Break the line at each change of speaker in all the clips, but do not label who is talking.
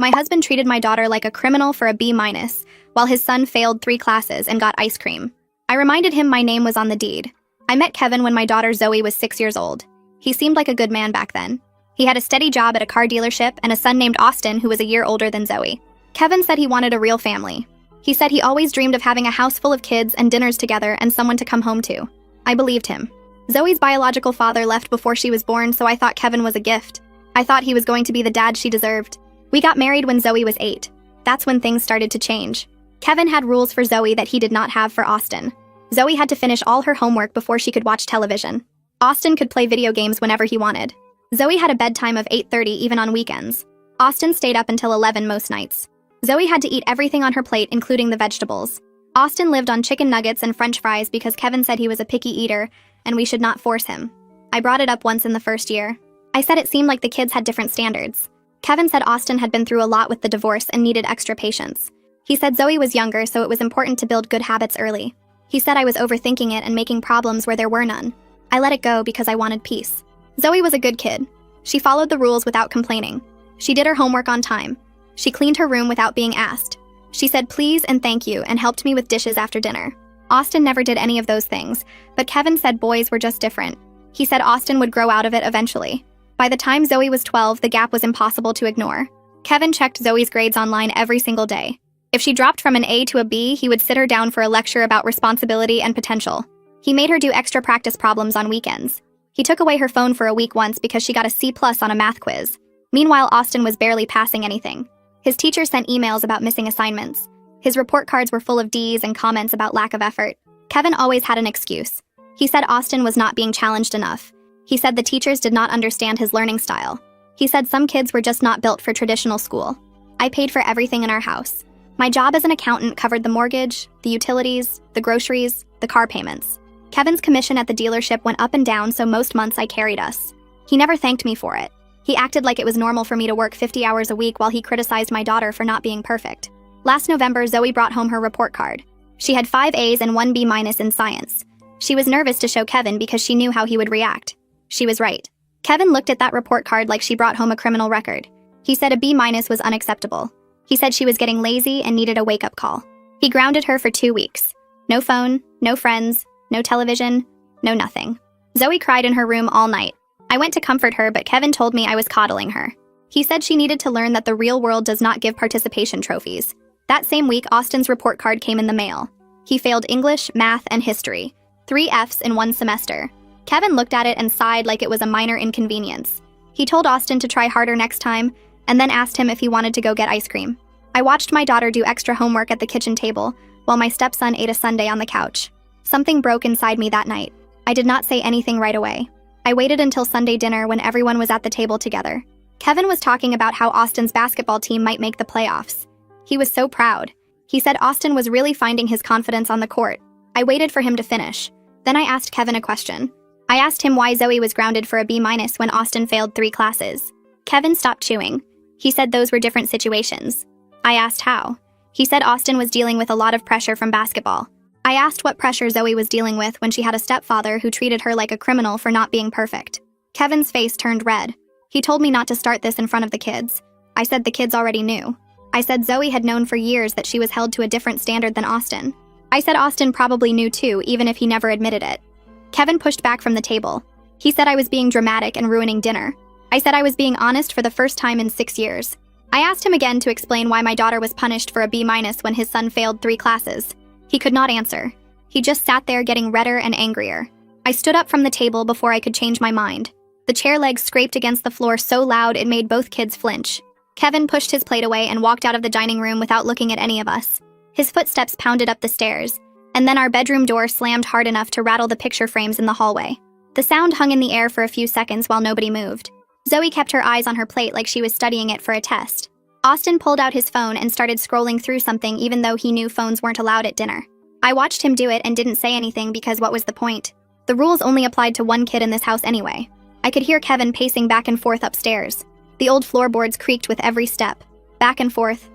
My husband treated my daughter like a criminal for a B-, while his son failed 3 classes and got ice cream. I reminded him my name was on the deed. I met Kevin when my daughter Zoe was 6 years old. He seemed like a good man back then. He had a steady job at a car dealership and a son named Austin who was a year older than Zoe. Kevin said he wanted a real family. He said he always dreamed of having a house full of kids and dinners together and someone to come home to. I believed him. Zoe's biological father left before she was born, so I thought Kevin was a gift. I thought he was going to be the dad she deserved. We got married when Zoe was 8. That's when things started to change. Kevin had rules for Zoe that he did not have for Austin. Zoe had to finish all her homework before she could watch television. Austin could play video games whenever he wanted. Zoe had a bedtime of 8:30 even on weekends. Austin stayed up until 11 most nights. Zoe had to eat everything on her plate, including the vegetables. Austin lived on chicken nuggets and french fries because Kevin said he was a picky eater and we should not force him. I brought it up once in the first year. I said it seemed like the kids had different standards. Kevin said Austin had been through a lot with the divorce and needed extra patience. He said Zoe was younger, so it was important to build good habits early. He said I was overthinking it and making problems where there were none. I let it go because I wanted peace. Zoe was a good kid. She followed the rules without complaining. She did her homework on time. She cleaned her room without being asked. She said please and thank you and helped me with dishes after dinner. Austin never did any of those things, but Kevin said boys were just different. He said Austin would grow out of it eventually. By the time Zoe was 12, the gap was impossible to ignore. Kevin checked Zoe's grades online every single day. If she dropped from an A to a B, he would sit her down for a lecture about responsibility and potential. He made her do extra practice problems on weekends. He took away her phone for a week once because she got a C+ on a math quiz. Meanwhile, Austin was barely passing anything. His teacher sent emails about missing assignments. His report cards were full of D's and comments about lack of effort. Kevin always had an excuse. He said Austin was not being challenged enough. He said the teachers did not understand his learning style. He said some kids were just not built for traditional school. I paid for everything in our house. My job as an accountant covered the mortgage, the utilities, the groceries, the car payments. Kevin's commission at the dealership went up and down, so most months I carried us. He never thanked me for it. He acted like it was normal for me to work 50 hours a week while he criticized my daughter for not being perfect. Last November, Zoe brought home her report card. She had 5 A's and 1 B- in science. She was nervous to show Kevin because she knew how he would react. She was right. Kevin looked at that report card like she brought home a criminal record. He said a B- was unacceptable. He said she was getting lazy and needed a wake-up call. He grounded her for 2 weeks. No phone, no friends, no television, no nothing. Zoe cried in her room all night. I went to comfort her, but Kevin told me I was coddling her. He said she needed to learn that the real world does not give participation trophies. That same week, Austin's report card came in the mail. He failed English, math, and history. 3 Fs in 1 semester. Kevin looked at it and sighed like it was a minor inconvenience. He told Austin to try harder next time, and then asked him if he wanted to go get ice cream. I watched my daughter do extra homework at the kitchen table, while my stepson ate a sundae on the couch. Something broke inside me that night. I did not say anything right away. I waited until Sunday dinner when everyone was at the table together. Kevin was talking about how Austin's basketball team might make the playoffs. He was so proud. He said Austin was really finding his confidence on the court. I waited for him to finish. Then I asked Kevin a question. I asked him why Zoe was grounded for a B- when Austin failed 3 classes. Kevin stopped chewing. He said those were different situations. I asked how. He said Austin was dealing with a lot of pressure from basketball. I asked what pressure Zoe was dealing with when she had a stepfather who treated her like a criminal for not being perfect. Kevin's face turned red. He told me not to start this in front of the kids. I said the kids already knew. I said Zoe had known for years that she was held to a different standard than Austin. I said Austin probably knew too, even if he never admitted it. Kevin pushed back from the table. He said I was being dramatic and ruining dinner. I said I was being honest for the first time in 6 years. I asked him again to explain why my daughter was punished for a B- when his son failed 3 classes. He could not answer. He just sat there getting redder and angrier. I stood up from the table before I could change my mind. The chair legs scraped against the floor so loud it made both kids flinch. Kevin pushed his plate away and walked out of the dining room without looking at any of us. His footsteps pounded up the stairs, and then our bedroom door slammed hard enough to rattle the picture frames in the hallway. The sound hung in the air for a few seconds while nobody moved. Zoe kept her eyes on her plate like she was studying it for a test. Austin pulled out his phone and started scrolling through something even though he knew phones weren't allowed at dinner. I watched him do it and didn't say anything because what was the point? The rules only applied to one kid in this house anyway. I could hear Kevin pacing back and forth upstairs. The old floorboards creaked with every step. Back and forth,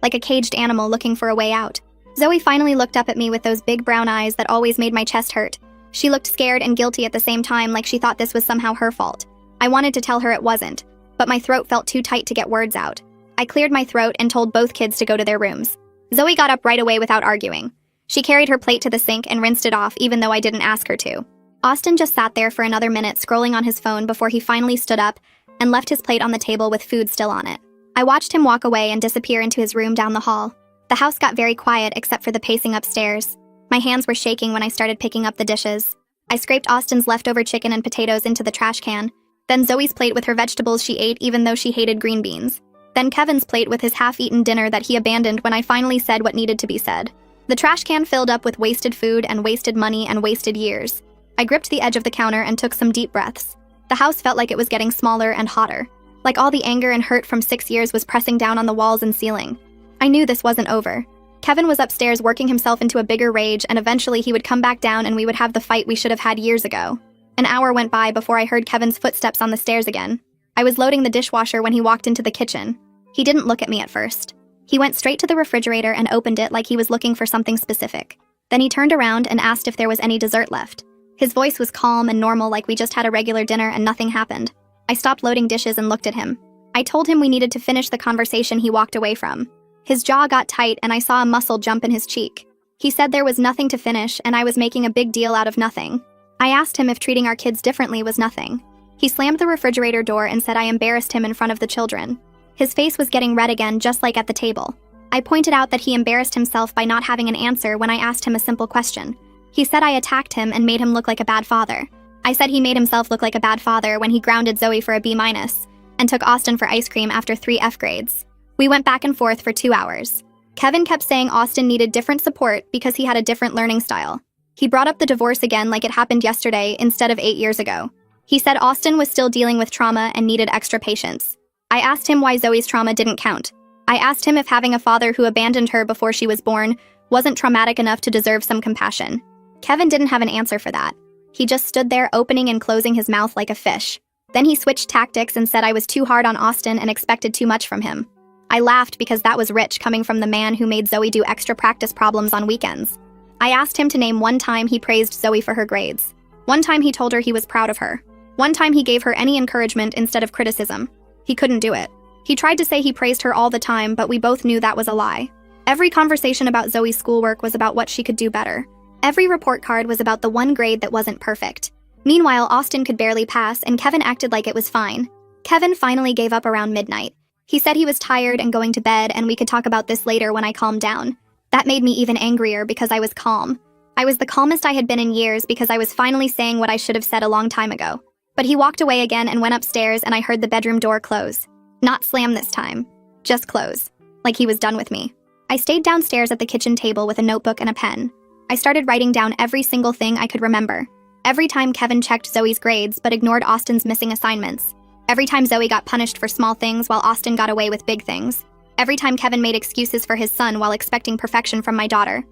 like a caged animal looking for a way out. Zoe finally looked up at me with those big brown eyes that always made my chest hurt. She looked scared and guilty at the same time, like she thought this was somehow her fault. I wanted to tell her it wasn't, but my throat felt too tight to get words out. I cleared my throat and told both kids to go to their rooms. Zoe got up right away without arguing. She carried her plate to the sink and rinsed it off even though I didn't ask her to. Austin just sat there for another minute scrolling on his phone before he finally stood up and left his plate on the table with food still on it. I watched him walk away and disappear into his room down the hall. The house got very quiet except for the pacing upstairs. My hands were shaking when I started picking up the dishes. I scraped Austin's leftover chicken and potatoes into the trash can, then Zoe's plate with her vegetables she ate even though she hated green beans. Then Kevin's plate with his half-eaten dinner that he abandoned when I finally said what needed to be said. The trash can filled up with wasted food and wasted money and wasted years. I gripped the edge of the counter and took some deep breaths. The house felt like it was getting smaller and hotter. Like all the anger and hurt from 6 years was pressing down on the walls and ceiling. I knew this wasn't over. Kevin was upstairs working himself into a bigger rage, and eventually he would come back down and we would have the fight we should have had years ago. An hour went by before I heard Kevin's footsteps on the stairs again. I was loading the dishwasher when he walked into the kitchen. He didn't look at me at first. He went straight to the refrigerator and opened it like he was looking for something specific. Then he turned around and asked if there was any dessert left. His voice was calm and normal, like we just had a regular dinner and nothing happened. I stopped loading dishes and looked at him. I told him we needed to finish the conversation he walked away from. His jaw got tight and I saw a muscle jump in his cheek. He said there was nothing to finish and I was making a big deal out of nothing. I asked him if treating our kids differently was nothing. He slammed the refrigerator door and said I embarrassed him in front of the children. His face was getting red again, just like at the table. I pointed out that he embarrassed himself by not having an answer when I asked him a simple question. He said I attacked him and made him look like a bad father. I said he made himself look like a bad father when he grounded Zoe for a B- and took Austin for ice cream after 3 F grades. We went back and forth for 2 hours. Kevin kept saying Austin needed different support because he had a different learning style. He brought up the divorce again like it happened yesterday instead of 8 years ago. He said Austin was still dealing with trauma and needed extra patience. I asked him why Zoe's trauma didn't count. I asked him if having a father who abandoned her before she was born wasn't traumatic enough to deserve some compassion. Kevin didn't have an answer for that. He just stood there opening and closing his mouth like a fish. Then he switched tactics and said I was too hard on Austin and expected too much from him. I laughed because that was rich coming from the man who made Zoe do extra practice problems on weekends. I asked him to name one time he praised Zoe for her grades. One time he told her he was proud of her. One time he gave her any encouragement instead of criticism. He couldn't do it. He tried to say he praised her all the time, but we both knew that was a lie. Every conversation about Zoe's schoolwork was about what she could do better. Every report card was about the one grade that wasn't perfect. Meanwhile, Austin could barely pass, and Kevin acted like it was fine. Kevin finally gave up around midnight. He said he was tired and going to bed, and we could talk about this later when I calmed down. That made me even angrier because I was calm. I was the calmest I had been in years because I was finally saying what I should have said a long time ago. But he walked away again and went upstairs, and I heard the bedroom door close. Not slam this time. Just close. Like he was done with me. I stayed downstairs at the kitchen table with a notebook and a pen. I started writing down every single thing I could remember. Every time Kevin checked Zoe's grades but ignored Austin's missing assignments. Every time Zoe got punished for small things while Austin got away with big things. Every time Kevin made excuses for his son while expecting perfection from my daughter.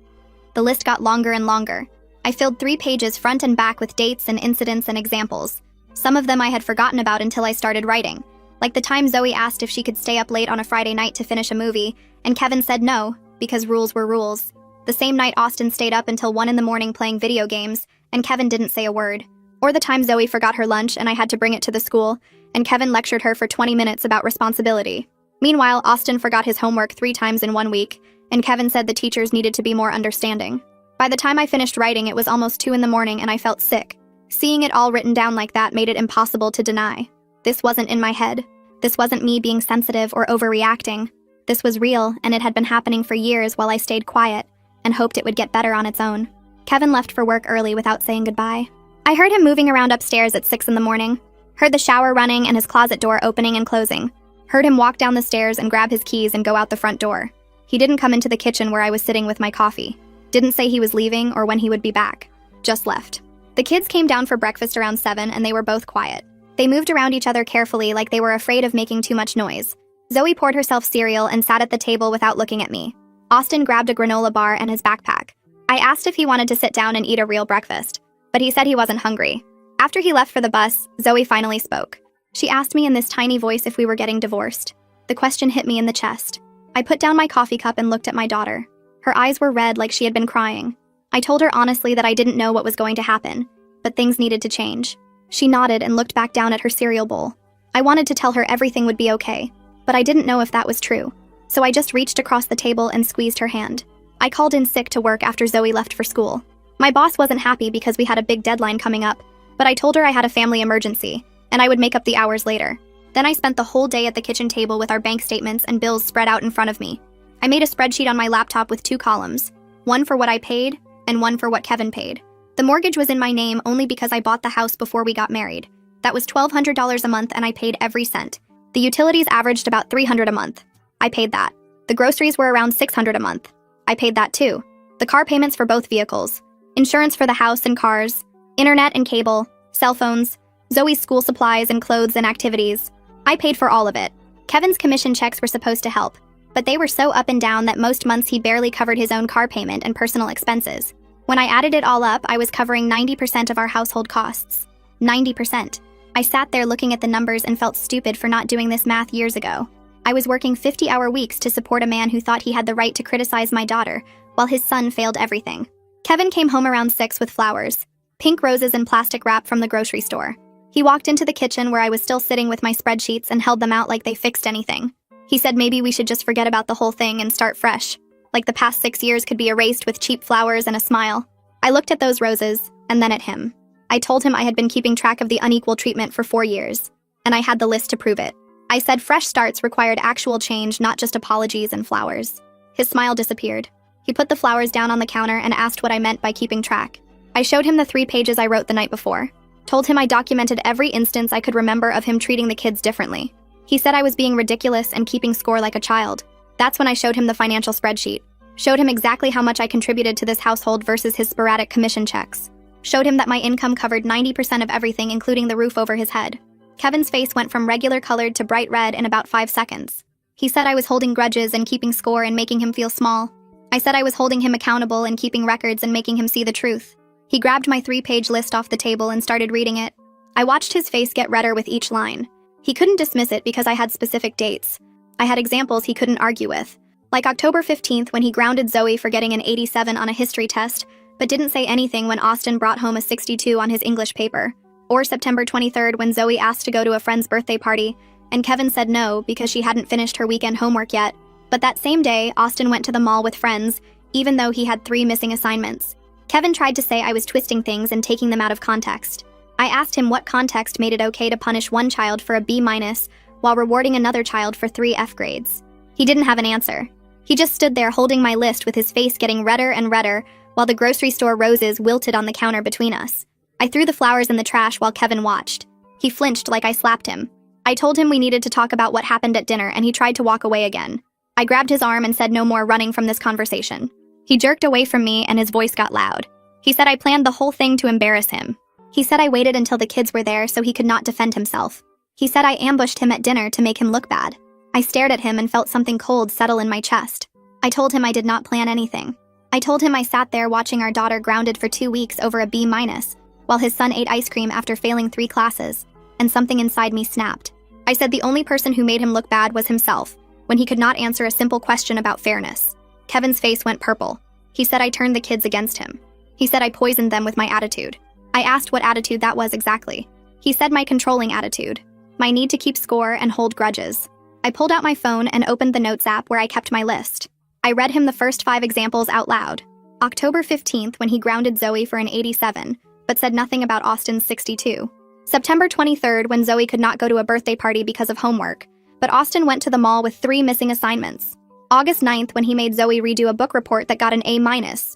The list got longer and longer. I filled 3 pages front and back with dates and incidents and examples. Some of them I had forgotten about until I started writing. Like the time Zoe asked if she could stay up late on a Friday night to finish a movie, and Kevin said no, because rules were rules. The same night Austin stayed up until 1 in the morning playing video games, and Kevin didn't say a word. Or the time Zoe forgot her lunch and I had to bring it to the school, and Kevin lectured her for 20 minutes about responsibility. Meanwhile, Austin forgot his homework 3 times in 1 week, and Kevin said the teachers needed to be more understanding. By the time I finished writing, it was almost 2 in the morning and I felt sick. Seeing it all written down like that made it impossible to deny. This wasn't in my head. This wasn't me being sensitive or overreacting. This was real, and it had been happening for years while I stayed quiet and hoped it would get better on its own. Kevin left for work early without saying goodbye. I heard him moving around upstairs at 6 in the morning. Heard the shower running and his closet door opening and closing. Heard him walk down the stairs and grab his keys and go out the front door. He didn't come into the kitchen where I was sitting with my coffee. Didn't say he was leaving or when he would be back. Just left. The kids came down for breakfast around 7 and they were both quiet. They moved around each other carefully like they were afraid of making too much noise. Zoe poured herself cereal and sat at the table without looking at me. Austin grabbed a granola bar and his backpack. I asked if he wanted to sit down and eat a real breakfast, but he said he wasn't hungry. After he left for the bus, Zoe finally spoke. She asked me in this tiny voice if we were getting divorced. The question hit me in the chest. I put down my coffee cup and looked at my daughter. Her eyes were red like she had been crying. I told her honestly that I didn't know what was going to happen, but things needed to change. She nodded and looked back down at her cereal bowl. I wanted to tell her everything would be okay, but I didn't know if that was true. So I just reached across the table and squeezed her hand. I called in sick to work after Zoe left for school. My boss wasn't happy because we had a big deadline coming up, but I told her I had a family emergency, and I would make up the hours later. Then I spent the whole day at the kitchen table with our bank statements and bills spread out in front of me. I made a spreadsheet on my laptop with 2 columns, one for what I paid and one for what Kevin paid. The mortgage was in my name only because I bought the house before we got married. That was $1,200 a month and I paid every cent. The utilities averaged about $300 a month. I paid that. The groceries were around $600 a month. I paid that too. The car payments for both vehicles, insurance for the house and cars, internet and cable, cell phones, Zoe's school supplies and clothes and activities. I paid for all of it. Kevin's commission checks were supposed to help, but they were so up and down that most months he barely covered his own car payment and personal expenses. When I added it all up, I was covering 90% of our household costs. 90%. I sat there looking at the numbers and felt stupid for not doing this math years ago. I was working 50-hour weeks to support a man who thought he had the right to criticize my daughter, while his son failed everything. Kevin came home around 6 with flowers, pink roses and plastic wrap from the grocery store. He walked into the kitchen where I was still sitting with my spreadsheets and held them out like they fixed anything. He said maybe we should just forget about the whole thing and start fresh, like the past 6 years could be erased with cheap flowers and a smile. I looked at those roses, and then at him. I told him I had been keeping track of the unequal treatment for 4 years, and I had the list to prove it. I said fresh starts required actual change, not just apologies and flowers. His smile disappeared. He put the flowers down on the counter and asked what I meant by keeping track. I showed him the 3 pages I wrote the night before. Told him I documented every instance I could remember of him treating the kids differently. He said I was being ridiculous and keeping score like a child. That's when I showed him the financial spreadsheet. Showed him exactly how much I contributed to this household versus his sporadic commission checks. Showed him that my income covered 90% of everything, including the roof over his head. Kevin's face went from regular colored to bright red in about 5 seconds. He said I was holding grudges and keeping score and making him feel small. I said I was holding him accountable and keeping records and making him see the truth. He grabbed my 3-page list off the table and started reading it. I watched his face get redder with each line. He couldn't dismiss it because I had specific dates. I had examples he couldn't argue with. Like October 15th when he grounded Zoe for getting an 87 on a history test, but didn't say anything when Austin brought home a 62 on his English paper. Or September 23rd when Zoe asked to go to a friend's birthday party, and Kevin said no because she hadn't finished her weekend homework yet. But that same day, Austin went to the mall with friends, even though he had 3 missing assignments. Kevin tried to say I was twisting things and taking them out of context. I asked him what context made it okay to punish one child for a B- while rewarding another child for 3 F grades. He didn't have an answer. He just stood there holding my list with his face getting redder and redder, while the grocery store roses wilted on the counter between us. I threw the flowers in the trash while Kevin watched. He flinched like I slapped him. I told him we needed to talk about what happened at dinner, and he tried to walk away again. I grabbed his arm and said no more running from this conversation. He jerked away from me and his voice got loud. He said I planned the whole thing to embarrass him. He said I waited until the kids were there so he could not defend himself. He said I ambushed him at dinner to make him look bad. I stared at him and felt something cold settle in my chest. I told him I did not plan anything. I told him I sat there watching our daughter grounded for 2 weeks over a B-, while his son ate ice cream after failing 3 classes, and something inside me snapped. I said the only person who made him look bad was himself, when he could not answer a simple question about fairness. Kevin's face went purple. He said I turned the kids against him. He said I poisoned them with my attitude. I asked what attitude that was exactly. He said my controlling attitude. My need to keep score and hold grudges. I pulled out my phone and opened the notes app where I kept my list. I read him the first 5 examples out loud. October 15th when he grounded Zoe for an 87, but said nothing about Austin's 62. September 23rd when Zoe could not go to a birthday party because of homework, but Austin went to the mall with 3 missing assignments. August 9th when he made Zoe redo a book report that got an A-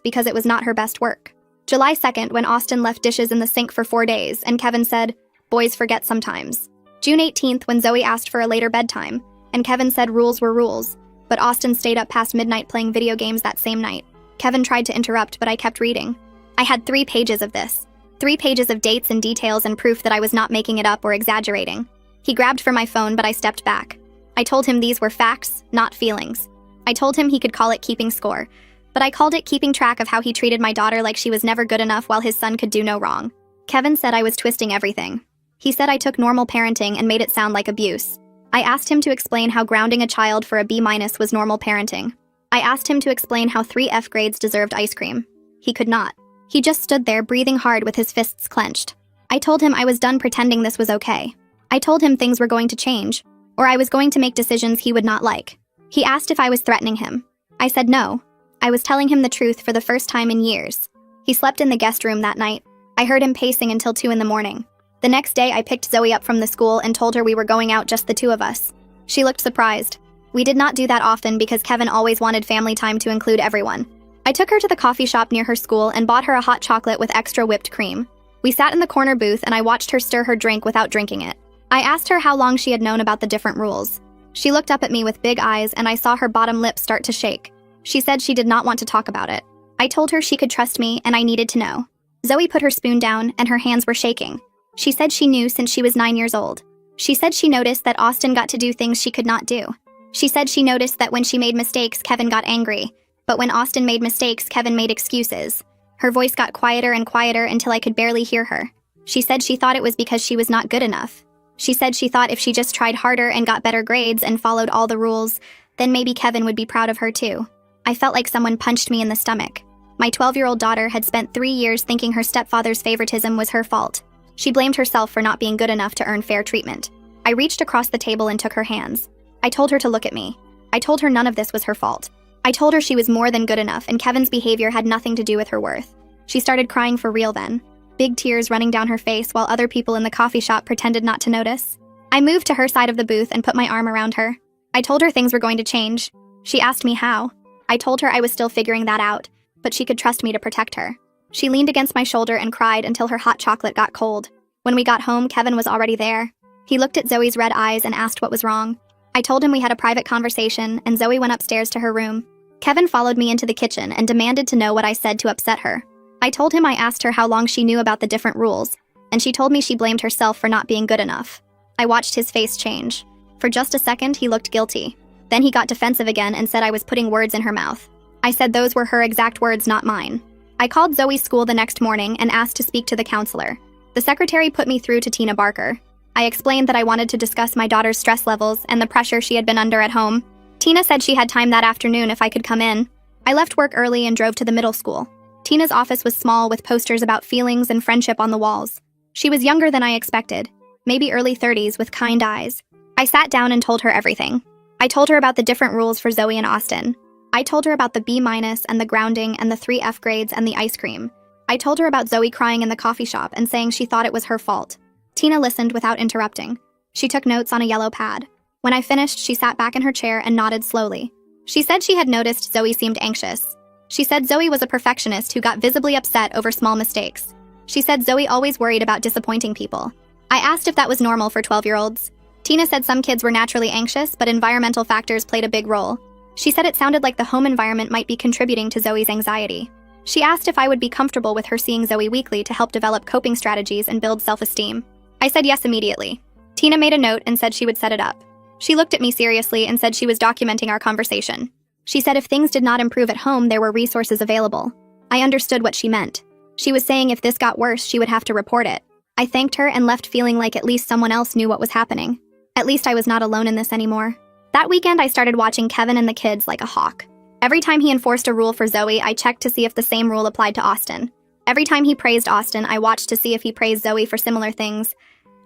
because it was not her best work. July 2nd when Austin left dishes in the sink for 4 days and Kevin said, "Boys forget sometimes." June 18th when Zoe asked for a later bedtime, and Kevin said rules were rules, but Austin stayed up past midnight playing video games that same night. Kevin tried to interrupt, but I kept reading. I had 3 pages of this. 3 pages of dates and details and proof that I was not making it up or exaggerating. He grabbed for my phone, but I stepped back. I told him these were facts, not feelings. I told him he could call it keeping score, but I called it keeping track of how he treated my daughter like she was never good enough while his son could do no wrong. Kevin said I was twisting everything. He said I took normal parenting and made it sound like abuse. I asked him to explain how grounding a child for a B- was normal parenting. I asked him to explain how 3 F grades deserved ice cream. He could not. He just stood there breathing hard with his fists clenched. I told him I was done pretending this was okay. I told him things were going to change. or I was going to make decisions he would not like. He asked if I was threatening him. I said no. I was telling him the truth for the first time in years. He slept in the guest room that night. I heard him pacing until 2 in the morning. The next day, I picked Zoe up from the school and told her we were going out, just the two of us. She looked surprised. We did not do that often because Kevin always wanted family time to include everyone. I took her to the coffee shop near her school and bought her a hot chocolate with extra whipped cream. We sat in the corner booth and I watched her stir her drink without drinking it. I asked her how long she had known about the different rules. She looked up at me with big eyes and I saw her bottom lip start to shake. She said she did not want to talk about it. I told her she could trust me and I needed to know. Zoe put her spoon down and her hands were shaking. She said she knew since she was 9 years old. She said she noticed that Austin got to do things she could not do. She said she noticed that when she made mistakes, Kevin got angry. But when Austin made mistakes, Kevin made excuses. Her voice got quieter and quieter until I could barely hear her. She said she thought it was because she was not good enough. She said she thought if she just tried harder and got better grades and followed all the rules, then maybe Kevin would be proud of her too. I felt like someone punched me in the stomach. My 12-year-old daughter had spent 3 years thinking her stepfather's favoritism was her fault. She blamed herself for not being good enough to earn fair treatment. I reached across the table and took her hands. I told her to look at me. I told her none of this was her fault. I told her she was more than good enough and Kevin's behavior had nothing to do with her worth. She started crying for real then, big tears running down her face while other people in the coffee shop pretended not to notice. I moved to her side of the booth and put my arm around her. I told her things were going to change. She asked me how. I told her I was still figuring that out, but she could trust me to protect her. She leaned against my shoulder and cried until her hot chocolate got cold. When we got home, Kevin was already there. He looked at Zoe's red eyes and asked what was wrong. I told him we had a private conversation and Zoe went upstairs to her room. Kevin followed me into the kitchen and demanded to know what I said to upset her. I told him I asked her how long she knew about the different rules, and she told me she blamed herself for not being good enough. I watched his face change. For just a second, he looked guilty. Then he got defensive again and said I was putting words in her mouth. I said those were her exact words, not mine. I called Zoe's school the next morning and asked to speak to the counselor. The secretary put me through to Tina Barker. I explained that I wanted to discuss my daughter's stress levels and the pressure she had been under at home. Tina said she had time that afternoon if I could come in. I left work early and drove to the middle school. Tina's office was small with posters about feelings and friendship on the walls. She was younger than I expected, maybe early 30s with kind eyes. I sat down and told her everything. I told her about the different rules for Zoe and Austin. I told her about the B- and the grounding and the 3 F grades and the ice cream. I told her about Zoe crying in the coffee shop and saying she thought it was her fault. Tina listened without interrupting. She took notes on a yellow pad. When I finished, she sat back in her chair and nodded slowly. She said she had noticed Zoe seemed anxious. She said Zoe was a perfectionist who got visibly upset over small mistakes. She said Zoe always worried about disappointing people. I asked if that was normal for 12-year-olds. Tina said some kids were naturally anxious, but environmental factors played a big role. She said it sounded like the home environment might be contributing to Zoe's anxiety. She asked if I would be comfortable with her seeing Zoe weekly to help develop coping strategies and build self-esteem. I said yes immediately. Tina made a note and said she would set it up. She looked at me seriously and said she was documenting our conversation. She said if things did not improve at home, there were resources available. I understood what she meant. She was saying if this got worse, she would have to report it. I thanked her and left feeling like at least someone else knew what was happening. At least I was not alone in this anymore. That weekend, I started watching Kevin and the kids like a hawk. Every time he enforced a rule for Zoe, I checked to see if the same rule applied to Austin. Every time he praised Austin, I watched to see if he praised Zoe for similar things.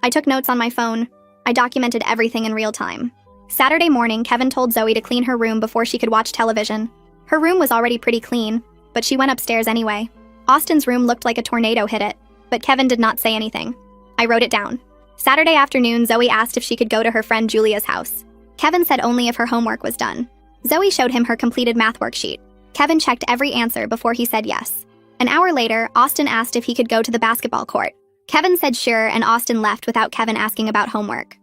I took notes on my phone. I documented everything in real time. Saturday morning, Kevin told Zoe to clean her room before she could watch television. Her room was already pretty clean, but she went upstairs anyway. Austin's room looked like a tornado hit it, but Kevin did not say anything. I wrote it down. Saturday afternoon, Zoe asked if she could go to her friend Julia's house. Kevin said only if her homework was done. Zoe showed him her completed math worksheet. Kevin checked every answer before he said yes. An hour later, Austin asked if he could go to the basketball court. Kevin said sure, and Austin left without Kevin asking about homework.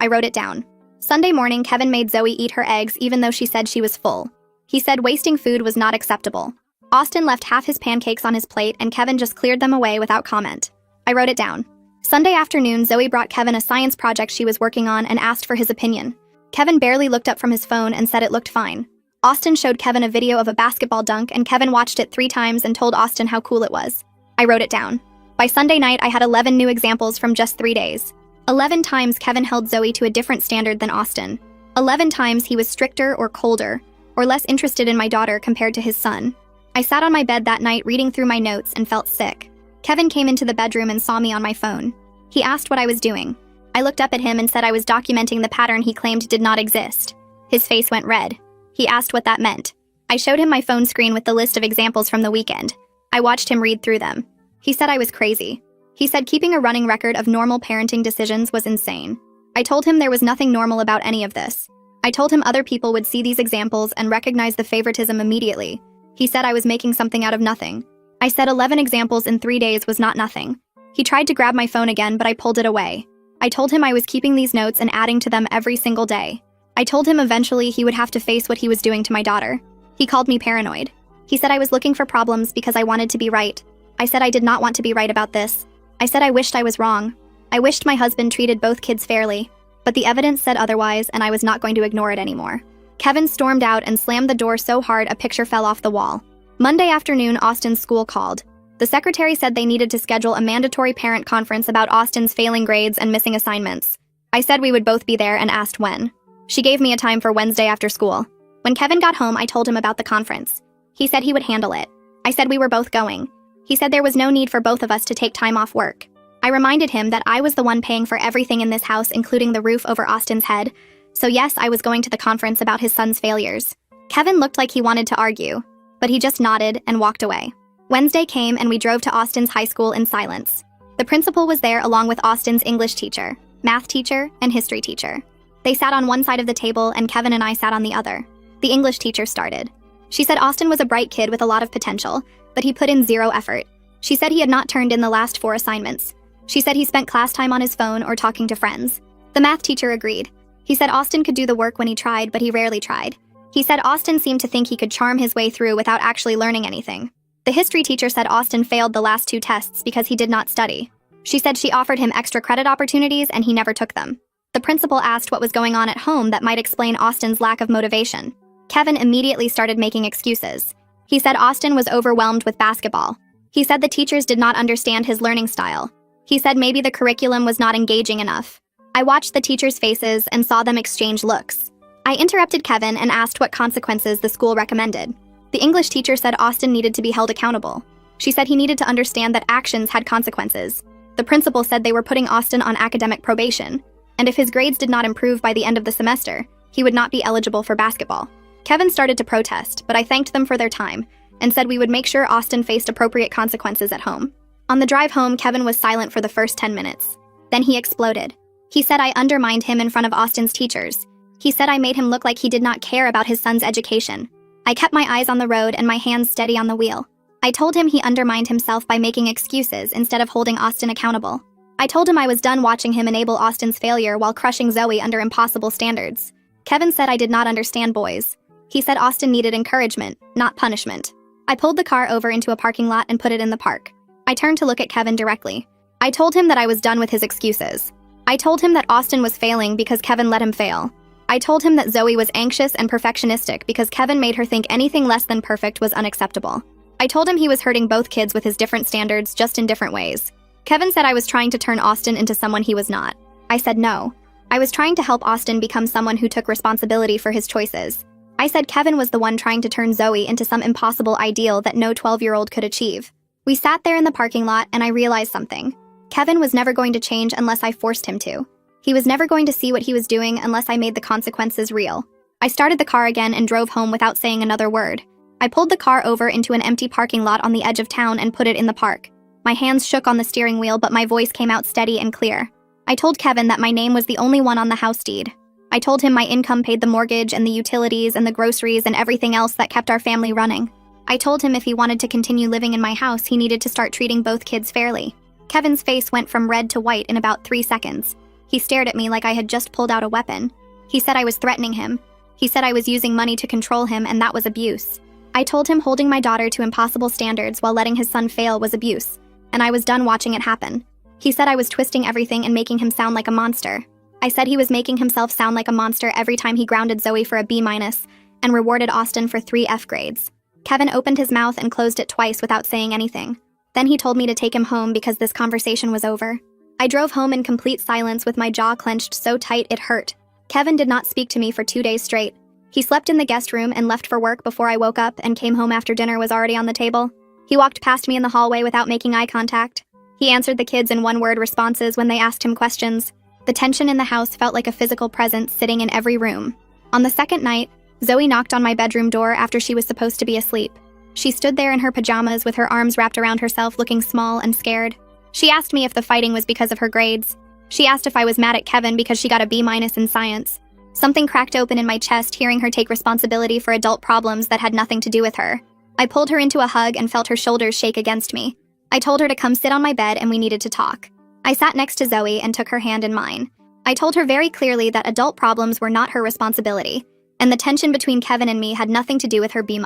I wrote it down. Sunday morning, Kevin made Zoe eat her eggs even though she said she was full. He said wasting food was not acceptable. Austin left half his pancakes on his plate and Kevin just cleared them away without comment. I wrote it down. Sunday afternoon, Zoe brought Kevin a science project she was working on and asked for his opinion. Kevin barely looked up from his phone and said it looked fine. Austin showed Kevin a video of a basketball dunk and Kevin watched it 3 times and told Austin how cool it was. I wrote it down. By Sunday night, I had 11 new examples from just 3 days. 11 times Kevin held Zoe to a different standard than Austin. 11 times he was stricter or colder, or less interested in my daughter compared to his son. I sat on my bed that night reading through my notes and felt sick. Kevin came into the bedroom and saw me on my phone. He asked what I was doing. I looked up at him and said I was documenting the pattern he claimed did not exist. His face went red. He asked what that meant. I showed him my phone screen with the list of examples from the weekend. I watched him read through them. He said I was crazy. He said keeping a running record of normal parenting decisions was insane. I told him there was nothing normal about any of this. I told him other people would see these examples and recognize the favoritism immediately. He said I was making something out of nothing. I said 11 examples in 3 days was not nothing. He tried to grab my phone again, but I pulled it away. I told him I was keeping these notes and adding to them every single day. I told him eventually he would have to face what he was doing to my daughter. He called me paranoid. He said I was looking for problems because I wanted to be right. I said I did not want to be right about this. I said I wished I was wrong. I wished my husband treated both kids fairly. But the evidence said otherwise, and I was not going to ignore it anymore. Kevin stormed out and slammed the door so hard a picture fell off the wall. Monday afternoon, Austin's school called. The secretary said they needed to schedule a mandatory parent conference about Austin's failing grades and missing assignments. I said we would both be there and asked when. She gave me a time for Wednesday after school. When Kevin got home, I told him about the conference. He said he would handle it. I said we were both going. He said there was no need for both of us to take time off work. I reminded him that I was the one paying for everything in this house, including the roof over Austin's head. So yes, I was going to the conference about his son's failures. Kevin looked like he wanted to argue, but he just nodded and walked away. Wednesday came and we drove to Austin's high school in silence. The principal was there along with Austin's English teacher, math teacher, and history teacher. They sat on one side of the table and Kevin and I sat on the other. The English teacher started. She said Austin was a bright kid with a lot of potential, but he put in zero effort. She said he had not turned in the last 4 assignments. She said he spent class time on his phone or talking to friends. The math teacher agreed. He said Austin could do the work when he tried, but he rarely tried. He said Austin seemed to think he could charm his way through without actually learning anything. The history teacher said Austin failed the last 2 tests because he did not study. She said she offered him extra credit opportunities and he never took them. The principal asked what was going on at home that might explain Austin's lack of motivation. Kevin immediately started making excuses. He said Austin was overwhelmed with basketball. He said the teachers did not understand his learning style. He said maybe the curriculum was not engaging enough. I watched the teachers' faces and saw them exchange looks. I interrupted Kevin and asked what consequences the school recommended. The English teacher said Austin needed to be held accountable. She said he needed to understand that actions had consequences. The principal said they were putting Austin on academic probation, and if his grades did not improve by the end of the semester, he would not be eligible for basketball. Kevin started to protest, but I thanked them for their time and said we would make sure Austin faced appropriate consequences at home. On the drive home, Kevin was silent for the first 10 minutes. Then he exploded. He said I undermined him in front of Austin's teachers. He said I made him look like he did not care about his son's education. I kept my eyes on the road and my hands steady on the wheel. I told him he undermined himself by making excuses instead of holding Austin accountable. I told him I was done watching him enable Austin's failure while crushing Zoe under impossible standards. Kevin said I did not understand boys. He said Austin needed encouragement, not punishment. I pulled the car over into a parking lot and put it in the park. I turned to look at Kevin directly. I told him that I was done with his excuses. I told him that Austin was failing because Kevin let him fail. I told him that Zoe was anxious and perfectionistic because Kevin made her think anything less than perfect was unacceptable. I told him he was hurting both kids with his different standards, just in different ways. Kevin said I was trying to turn Austin into someone he was not. I said no. I was trying to help Austin become someone who took responsibility for his choices. I said Kevin was the one trying to turn Zoe into some impossible ideal that no 12-year-old could achieve. We sat there in the parking lot and I realized something. Kevin was never going to change unless I forced him to. He was never going to see what he was doing unless I made the consequences real. I started the car again and drove home without saying another word. I pulled the car over into an empty parking lot on the edge of town and put it in the park. My hands shook on the steering wheel, but my voice came out steady and clear. I told Kevin that my name was the only one on the house deed. I told him my income paid the mortgage and the utilities and the groceries and everything else that kept our family running. I told him if he wanted to continue living in my house, he needed to start treating both kids fairly. Kevin's face went from red to white in about 3 seconds. He stared at me like I had just pulled out a weapon. He said I was threatening him. He said I was using money to control him, and that was abuse. I told him holding my daughter to impossible standards while letting his son fail was abuse, and I was done watching it happen. He said I was twisting everything and making him sound like a monster. I said he was making himself sound like a monster every time he grounded Zoe for a B- and rewarded Austin for 3 F grades. Kevin opened his mouth and closed it twice without saying anything. Then he told me to take him home because this conversation was over. I drove home in complete silence with my jaw clenched so tight it hurt. Kevin did not speak to me for 2 days straight. He slept in the guest room and left for work before I woke up and came home after dinner was already on the table. He walked past me in the hallway without making eye contact. He answered the kids in one-word responses when they asked him questions. The tension in the house felt like a physical presence sitting in every room. On the second night, Zoe knocked on my bedroom door after she was supposed to be asleep. She stood there in her pajamas with her arms wrapped around herself, looking small and scared. She asked me if the fighting was because of her grades. She asked if I was mad at Kevin because she got a B- in science. Something cracked open in my chest hearing her take responsibility for adult problems that had nothing to do with her. I pulled her into a hug and felt her shoulders shake against me. I told her to come sit on my bed and we needed to talk. I sat next to Zoe and took her hand in mine. I told her very clearly that adult problems were not her responsibility, and the tension between Kevin and me had nothing to do with her B-.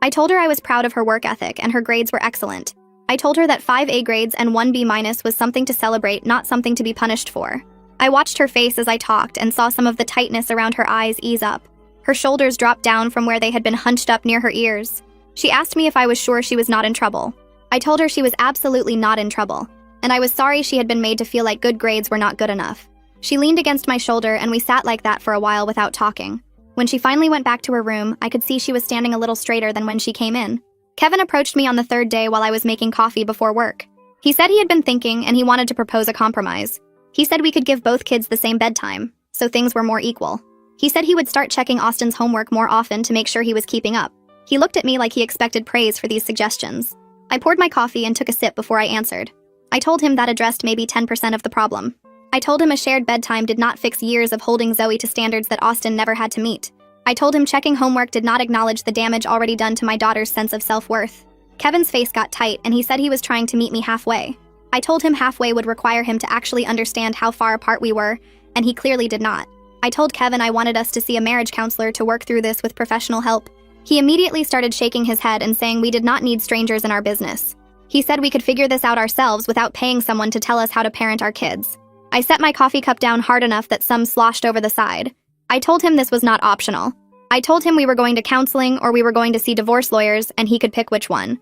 I told her I was proud of her work ethic and her grades were excellent. I told her that 5 A grades and 1 B- was something to celebrate, not something to be punished for. I watched her face as I talked and saw some of the tightness around her eyes ease up. Her shoulders dropped down from where they had been hunched up near her ears. She asked me if I was sure she was not in trouble. I told her she was absolutely not in trouble, and I was sorry she had been made to feel like good grades were not good enough. She leaned against my shoulder and we sat like that for a while without talking. When she finally went back to her room, I could see she was standing a little straighter than when she came in. Kevin approached me on the third day while I was making coffee before work. He said he had been thinking and he wanted to propose a compromise. He said we could give both kids the same bedtime, so things were more equal. He said he would start checking Austin's homework more often to make sure he was keeping up. He looked at me like he expected praise for these suggestions. I poured my coffee and took a sip before I answered. I told him that addressed maybe 10% of the problem. I told him a shared bedtime did not fix years of holding Zoe to standards that Austin never had to meet. I told him checking homework did not acknowledge the damage already done to my daughter's sense of self-worth. Kevin's face got tight and he said he was trying to meet me halfway. I told him halfway would require him to actually understand how far apart we were, and he clearly did not. I told Kevin I wanted us to see a marriage counselor to work through this with professional help. He immediately started shaking his head and saying we did not need strangers in our business. He said we could figure this out ourselves without paying someone to tell us how to parent our kids. I set my coffee cup down hard enough that some sloshed over the side. I told him this was not optional. I told him we were going to counseling or we were going to see divorce lawyers and he could pick which one.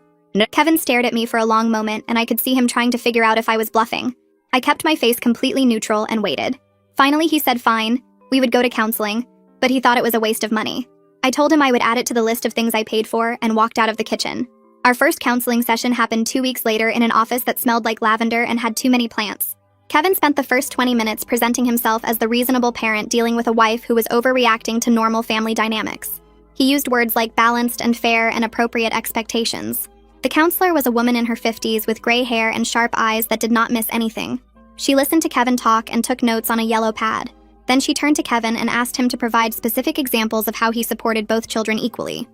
Kevin stared at me for a long moment and I could see him trying to figure out if I was bluffing. I kept my face completely neutral and waited. Finally, he said fine, we would go to counseling, but he thought it was a waste of money. I told him I would add it to the list of things I paid for and walked out of the kitchen. Our first counseling session happened 2 weeks later in an office that smelled like lavender and had too many plants. Kevin spent the first 20 minutes presenting himself as the reasonable parent dealing with a wife who was overreacting to normal family dynamics. He used words like balanced and fair and appropriate expectations. The counselor was a woman in her 50s with gray hair and sharp eyes that did not miss anything. She listened to Kevin talk and took notes on a yellow pad. Then she turned to Kevin and asked him to provide specific examples of how he supported both children equally.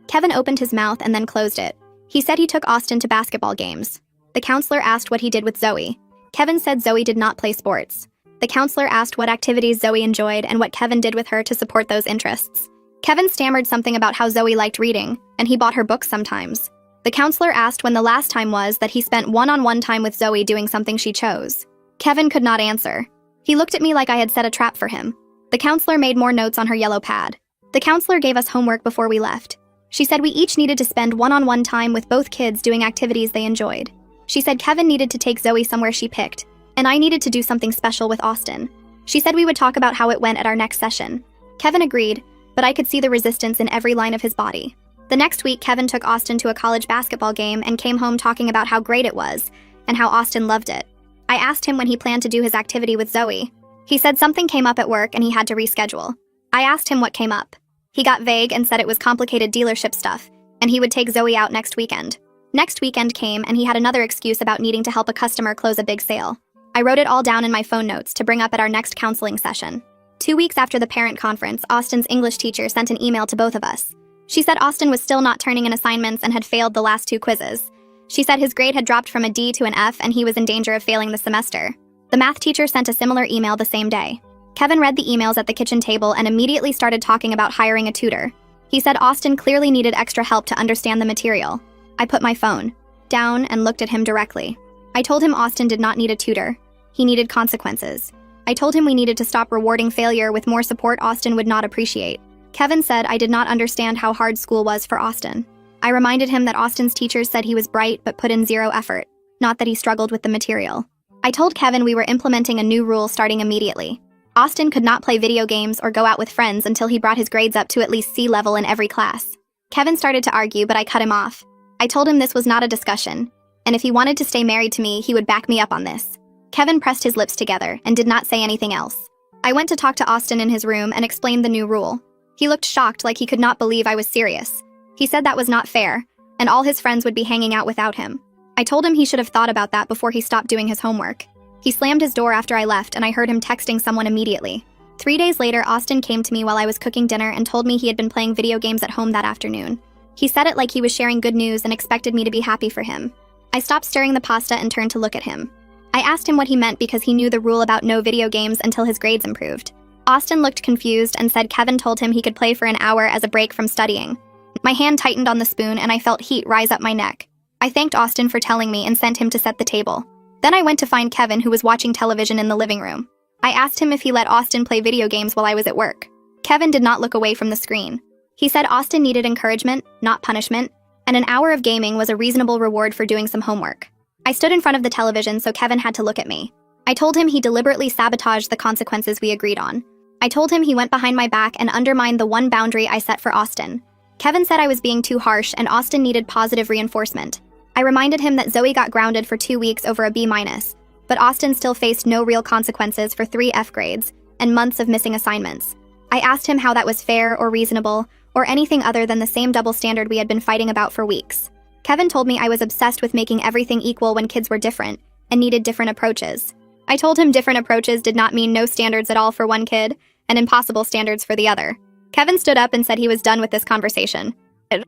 Kevin opened his mouth and then closed it. He said he took Austin to basketball games. The counselor asked what he did with Zoe. Kevin said Zoe did not play sports. The counselor asked what activities Zoe enjoyed and what Kevin did with her to support those interests. Kevin stammered something about how Zoe liked reading, and he bought her books sometimes. The counselor asked when the last time was that he spent one-on-one time with Zoe doing something she chose. Kevin could not answer. He looked at me like I had set a trap for him. The counselor made more notes on her yellow pad. The counselor gave us homework before we left. She said we each needed to spend one-on-one time with both kids doing activities they enjoyed. She said Kevin needed to take Zoe somewhere she picked, and I needed to do something special with Austin. She said we would talk about how it went at our next session. Kevin agreed, but I could see the resistance in every line of his body. The next week, Kevin took Austin to a college basketball game and came home talking about how great it was, and how Austin loved it. I asked him when he planned to do his activity with Zoe. He said something came up at work and he had to reschedule. I asked him what came up. He got vague and said it was complicated dealership stuff, and he would take Zoe out next weekend. Next weekend came and he had another excuse about needing to help a customer close a big sale. I wrote it all down in my phone notes to bring up at our next counseling session. 2 weeks after the parent conference, Austin's English teacher sent an email to both of us. She said Austin was still not turning in assignments and had failed the last 2 quizzes. She said his grade had dropped from a D to an F and he was in danger of failing the semester. The math teacher sent a similar email the same day. Kevin read the emails at the kitchen table and immediately started talking about hiring a tutor. He said Austin clearly needed extra help to understand the material. I put my phone down and looked at him directly. I told him Austin did not need a tutor. He needed consequences. I told him we needed to stop rewarding failure with more support Austin would not appreciate. Kevin said I did not understand how hard school was for Austin. I reminded him that Austin's teachers said he was bright but put in 0 effort, not that he struggled with the material. I told Kevin we were implementing a new rule starting immediately. Austin could not play video games or go out with friends until he brought his grades up to at least C level in every class. Kevin started to argue, but I cut him off. I told him this was not a discussion, and if he wanted to stay married to me, he would back me up on this. Kevin pressed his lips together and did not say anything else. I went to talk to Austin in his room and explained the new rule. He looked shocked, like he could not believe I was serious. He said that was not fair, and all his friends would be hanging out without him. I told him he should have thought about that before he stopped doing his homework. He slammed his door after I left, and I heard him texting someone immediately. 3 days later, Austin came to me while I was cooking dinner and told me he had been playing video games at home that afternoon. He said it like he was sharing good news and expected me to be happy for him. I stopped stirring the pasta and turned to look at him. I asked him what he meant because he knew the rule about no video games until his grades improved. Austin looked confused and said Kevin told him he could play for an hour as a break from studying. My hand tightened on the spoon and I felt heat rise up my neck. I thanked Austin for telling me and sent him to set the table. Then I went to find Kevin, who was watching television in the living room. I asked him if he let Austin play video games while I was at work. Kevin did not look away from the screen. He said Austin needed encouragement, not punishment, and an hour of gaming was a reasonable reward for doing some homework. I stood in front of the television, so Kevin had to look at me. I told him he deliberately sabotaged the consequences we agreed on. I told him he went behind my back and undermined the one boundary I set for Austin. Kevin said I was being too harsh and Austin needed positive reinforcement. I reminded him that Zoe got grounded for 2 weeks over a B-, but Austin still faced no real consequences for 3 F grades and months of missing assignments. I asked him how that was fair or reasonable, or anything other than the same double standard we had been fighting about for weeks. Kevin told me I was obsessed with making everything equal when kids were different and needed different approaches. I told him different approaches did not mean no standards at all for one kid and impossible standards for the other. Kevin stood up and said he was done with this conversation.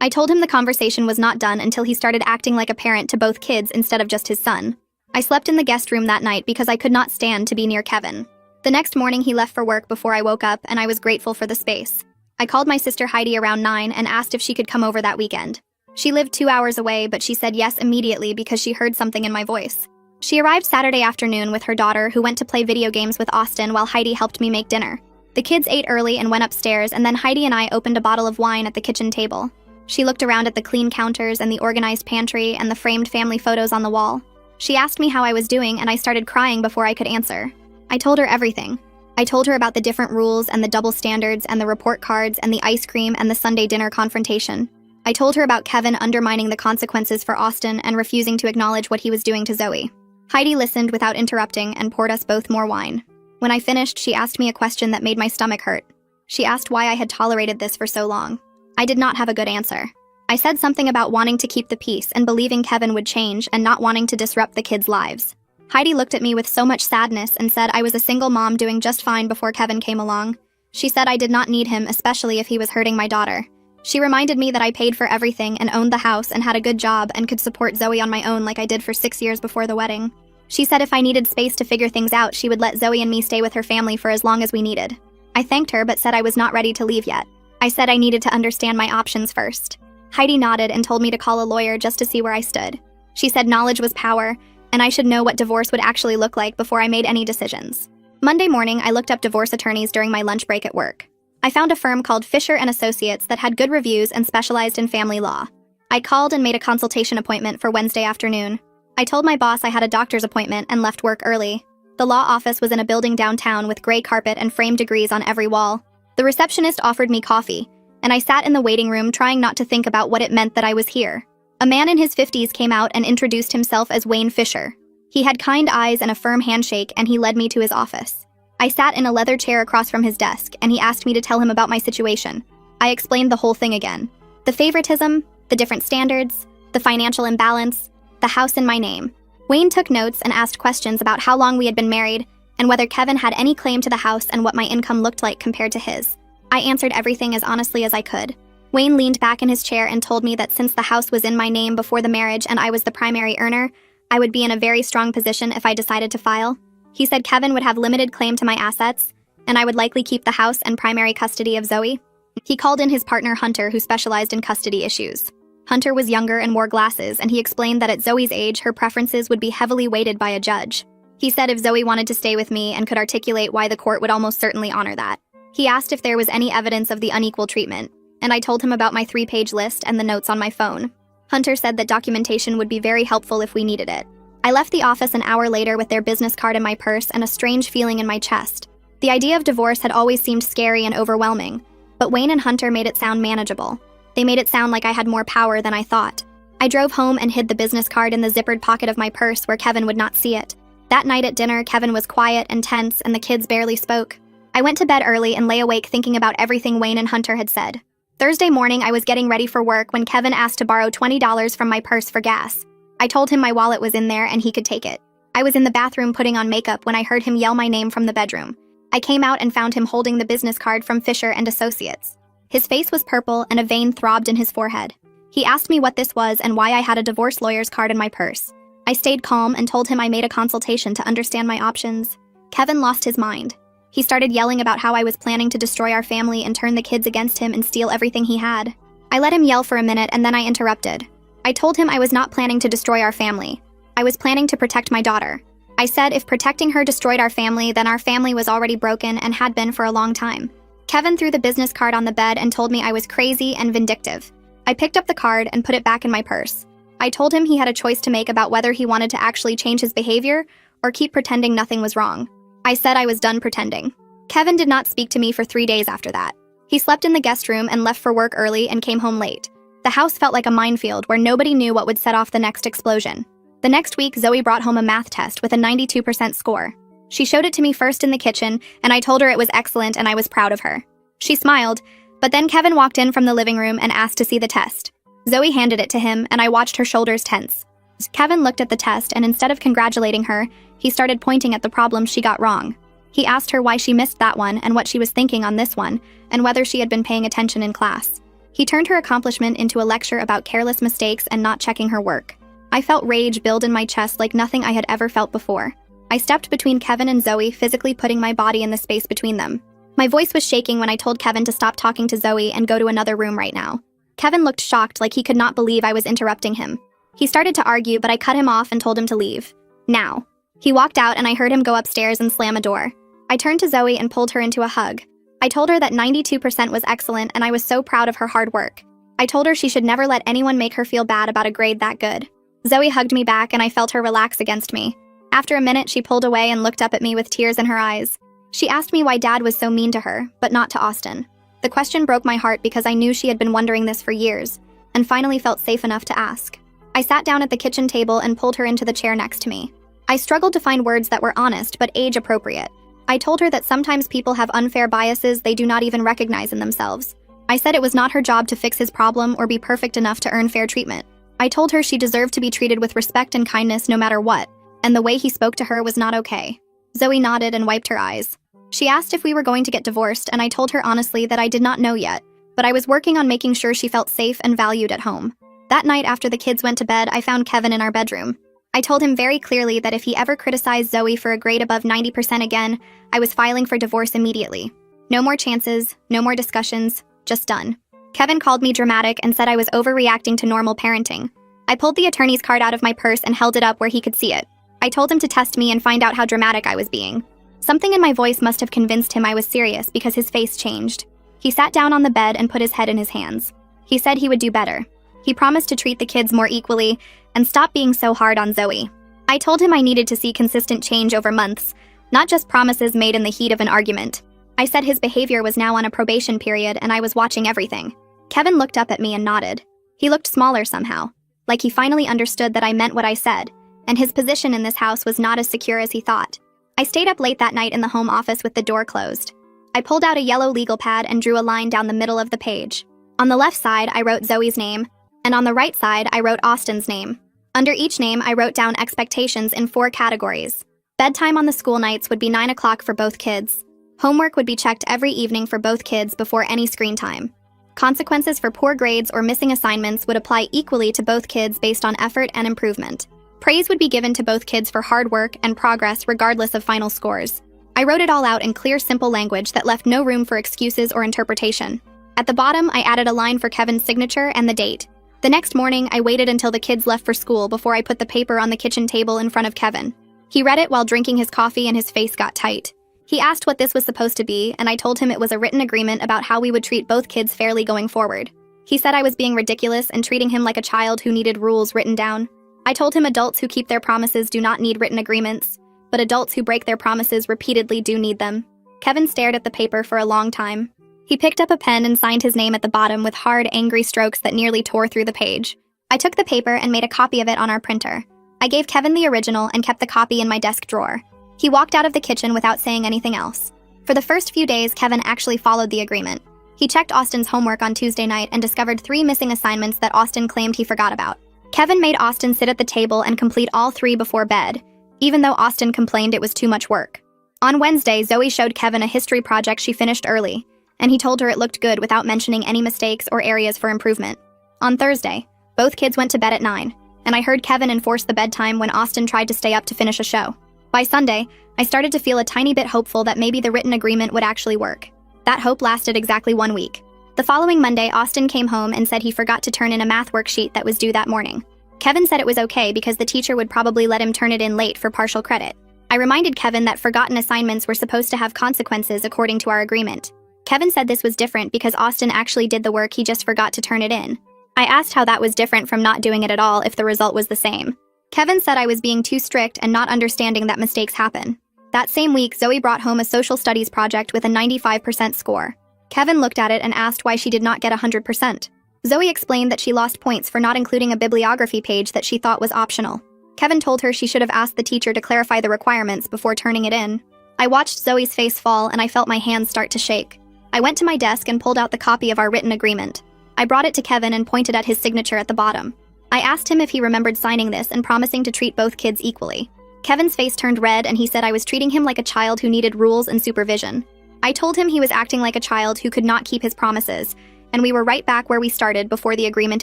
I told him the conversation was not done until he started acting like a parent to both kids instead of just his son. I slept in the guest room that night because I could not stand to be near Kevin. The next morning he left for work before I woke up, and I was grateful for the space. I called my sister Heidi around 9 and asked if she could come over that weekend. She lived 2 hours away, but she said yes immediately because she heard something in my voice. She arrived Saturday afternoon with her daughter, who went to play video games with Austin while Heidi helped me make dinner. The kids ate early and went upstairs, and then Heidi and I opened a bottle of wine at the kitchen table. She looked around at the clean counters and the organized pantry and the framed family photos on the wall. She asked me how I was doing, and I started crying before I could answer. I told her everything. I told her about the different rules and the double standards and the report cards and the ice cream and the Sunday dinner confrontation. I told her about Kevin undermining the consequences for Austin and refusing to acknowledge what he was doing to Zoe. Heidi listened without interrupting and poured us both more wine. When I finished, she asked me a question that made my stomach hurt. She asked why I had tolerated this for so long. I did not have a good answer. I said something about wanting to keep the peace and believing Kevin would change and not wanting to disrupt the kids' lives. Heidi looked at me with so much sadness and said I was a single mom doing just fine before Kevin came along. She said I did not need him, especially if he was hurting my daughter. She reminded me that I paid for everything and owned the house and had a good job and could support Zoe on my own like I did for 6 years before the wedding. She said if I needed space to figure things out, she would let Zoe and me stay with her family for as long as we needed. I thanked her but said I was not ready to leave yet. I said I needed to understand my options first. Heidi nodded and told me to call a lawyer just to see where I stood. She said knowledge was power, and I should know what divorce would actually look like before I made any decisions. Monday morning, I looked up divorce attorneys during my lunch break at work. I found a firm called Fisher & Associates that had good reviews and specialized in family law. I called and made a consultation appointment for Wednesday afternoon. I told my boss I had a doctor's appointment and left work early. The law office was in a building downtown with gray carpet and framed degrees on every wall. The receptionist offered me coffee, and I sat in the waiting room trying not to think about what it meant that I was here. A man in his 50s came out and introduced himself as Wayne Fisher. He had kind eyes and a firm handshake, and he led me to his office. I sat in a leather chair across from his desk, and he asked me to tell him about my situation. I explained the whole thing again. The favoritism, the different standards, the financial imbalance, the house in my name. Wayne took notes and asked questions about how long we had been married and whether Kevin had any claim to the house and what my income looked like compared to his. I answered everything as honestly as I could. Wayne leaned back in his chair and told me that since the house was in my name before the marriage and I was the primary earner, I would be in a very strong position if I decided to file. He said Kevin would have limited claim to my assets, and I would likely keep the house and primary custody of Zoe. He called in his partner Hunter, who specialized in custody issues. Hunter was younger and wore glasses, and he explained that at Zoe's age, her preferences would be heavily weighted by a judge. He said if Zoe wanted to stay with me and could articulate why the court would almost certainly honor that. He asked if there was any evidence of the unequal treatment, and I told him about my 3-page list and the notes on my phone. Hunter said that documentation would be very helpful if we needed it. I left the office an hour later with their business card in my purse and a strange feeling in my chest. The idea of divorce had always seemed scary and overwhelming, but Wayne and Hunter made it sound manageable. They made it sound like I had more power than I thought. I drove home and hid the business card in the zippered pocket of my purse where Kevin would not see it. That night at dinner, Kevin was quiet and tense, and the kids barely spoke. I went to bed early and lay awake thinking about everything Wayne and Hunter had said. Thursday morning, I was getting ready for work when Kevin asked to borrow $20 from my purse for gas. I told him my wallet was in there and he could take it. I was in the bathroom putting on makeup when I heard him yell my name from the bedroom. I came out and found him holding the business card from Fisher and Associates. His face was purple and a vein throbbed in his forehead. He asked me what this was and why I had a divorce lawyer's card in my purse. I stayed calm and told him I made a consultation to understand my options. Kevin lost his mind. He started yelling about how I was planning to destroy our family and turn the kids against him and steal everything he had. I let him yell for a minute and then I interrupted. I told him I was not planning to destroy our family. I was planning to protect my daughter. I said if protecting her destroyed our family, then our family was already broken and had been for a long time. Kevin threw the business card on the bed and told me I was crazy and vindictive. I picked up the card and put it back in my purse. I told him he had a choice to make about whether he wanted to actually change his behavior or keep pretending nothing was wrong. I said I was done pretending. Kevin did not speak to me for 3 days after that. He slept in the guest room and left for work early and came home late. The house felt like a minefield where nobody knew what would set off the next explosion. The next week, Zoe brought home a math test with a 92% score. She showed it to me first in the kitchen, and I told her it was excellent and I was proud of her. She smiled, but then Kevin walked in from the living room and asked to see the test. Zoe handed it to him, and I watched her shoulders tense. Kevin looked at the test, and instead of congratulating her, he started pointing at the problems she got wrong. He asked her why she missed that one and what she was thinking on this one, and whether she had been paying attention in class. He turned her accomplishment into a lecture about careless mistakes and not checking her work. I felt rage build in my chest like nothing I had ever felt before. I stepped between Kevin and Zoe, physically putting my body in the space between them. My voice was shaking when I told Kevin to stop talking to Zoe and go to another room right now. Kevin looked shocked, like he could not believe I was interrupting him. He started to argue, but I cut him off and told him to leave. Now. He walked out and I heard him go upstairs and slam a door. I turned to Zoe and pulled her into a hug. I told her that 92% was excellent and I was so proud of her hard work. I told her she should never let anyone make her feel bad about a grade that good. Zoe hugged me back and I felt her relax against me. After a minute, she pulled away and looked up at me with tears in her eyes. She asked me why Dad was so mean to her, but not to Austin. The question broke my heart because I knew she had been wondering this for years, and finally felt safe enough to ask. I sat down at the kitchen table and pulled her into the chair next to me. I struggled to find words that were honest but age-appropriate. I told her that sometimes people have unfair biases they do not even recognize in themselves. I said it was not her job to fix his problem or be perfect enough to earn fair treatment. I told her she deserved to be treated with respect and kindness no matter what, and the way he spoke to her was not okay. Zoe nodded and wiped her eyes. She asked if we were going to get divorced, and I told her honestly that I did not know yet, but I was working on making sure she felt safe and valued at home. That night after the kids went to bed, I found Kevin in our bedroom. I told him very clearly that if he ever criticized Zoe for a grade above 90% again, I was filing for divorce immediately. No more chances, no more discussions, just done. Kevin called me dramatic and said I was overreacting to normal parenting. I pulled the attorney's card out of my purse and held it up where he could see it. I told him to test me and find out how dramatic I was being. Something in my voice must have convinced him I was serious because his face changed. He sat down on the bed and put his head in his hands. He said he would do better. He promised to treat the kids more equally and stop being so hard on Zoe. I told him I needed to see consistent change over months, not just promises made in the heat of an argument. I said his behavior was now on a probation period and I was watching everything. Kevin looked up at me and nodded. He looked smaller somehow, like he finally understood that I meant what I said, and his position in this house was not as secure as he thought. I stayed up late that night in the home office with the door closed. I pulled out a yellow legal pad and drew a line down the middle of the page. On the left side, I wrote Zoe's name, and on the right side, I wrote Austin's name. Under each name, I wrote down expectations in 4 categories. Bedtime on the school nights would be 9 o'clock for both kids. Homework would be checked every evening for both kids before any screen time. Consequences for poor grades or missing assignments would apply equally to both kids based on effort and improvement. Praise would be given to both kids for hard work and progress regardless of final scores. I wrote it all out in clear, simple language that left no room for excuses or interpretation. At the bottom, I added a line for Kevin's signature and the date. The next morning, I waited until the kids left for school before I put the paper on the kitchen table in front of Kevin. He read it while drinking his coffee and his face got tight. He asked what this was supposed to be, and I told him it was a written agreement about how we would treat both kids fairly going forward. He said I was being ridiculous and treating him like a child who needed rules written down. I told him adults who keep their promises do not need written agreements, but adults who break their promises repeatedly do need them. Kevin stared at the paper for a long time. He picked up a pen and signed his name at the bottom with hard, angry strokes that nearly tore through the page. I took the paper and made a copy of it on our printer. I gave Kevin the original and kept the copy in my desk drawer. He walked out of the kitchen without saying anything else. For the first few days, Kevin actually followed the agreement. He checked Austin's homework on Tuesday night and discovered 3 missing assignments that Austin claimed he forgot about. Kevin made Austin sit at the table and complete all 3 before bed, even though Austin complained it was too much work. On Wednesday, Zoe showed Kevin a history project she finished early, and he told her it looked good without mentioning any mistakes or areas for improvement. On Thursday, both kids went to bed at 9, and I heard Kevin enforce the bedtime when Austin tried to stay up to finish a show. By Sunday, I started to feel a tiny bit hopeful that maybe the written agreement would actually work. That hope lasted exactly 1 week. The following Monday, Austin came home and said he forgot to turn in a math worksheet that was due that morning. Kevin said it was okay because the teacher would probably let him turn it in late for partial credit. I reminded Kevin that forgotten assignments were supposed to have consequences according to our agreement. Kevin said this was different because Austin actually did the work, he just forgot to turn it in. I asked how that was different from not doing it at all if the result was the same. Kevin said I was being too strict and not understanding that mistakes happen. That same week, Zoe brought home a social studies project with a 95% score. Kevin looked at it and asked why she did not get 100%. Zoe explained that she lost points for not including a bibliography page that she thought was optional. Kevin told her she should have asked the teacher to clarify the requirements before turning it in. I watched Zoe's face fall and I felt my hands start to shake. I went to my desk and pulled out the copy of our written agreement. I brought it to Kevin and pointed at his signature at the bottom. I asked him if he remembered signing this and promising to treat both kids equally. Kevin's face turned red and he said I was treating him like a child who needed rules and supervision. I told him he was acting like a child who could not keep his promises, and we were right back where we started before the agreement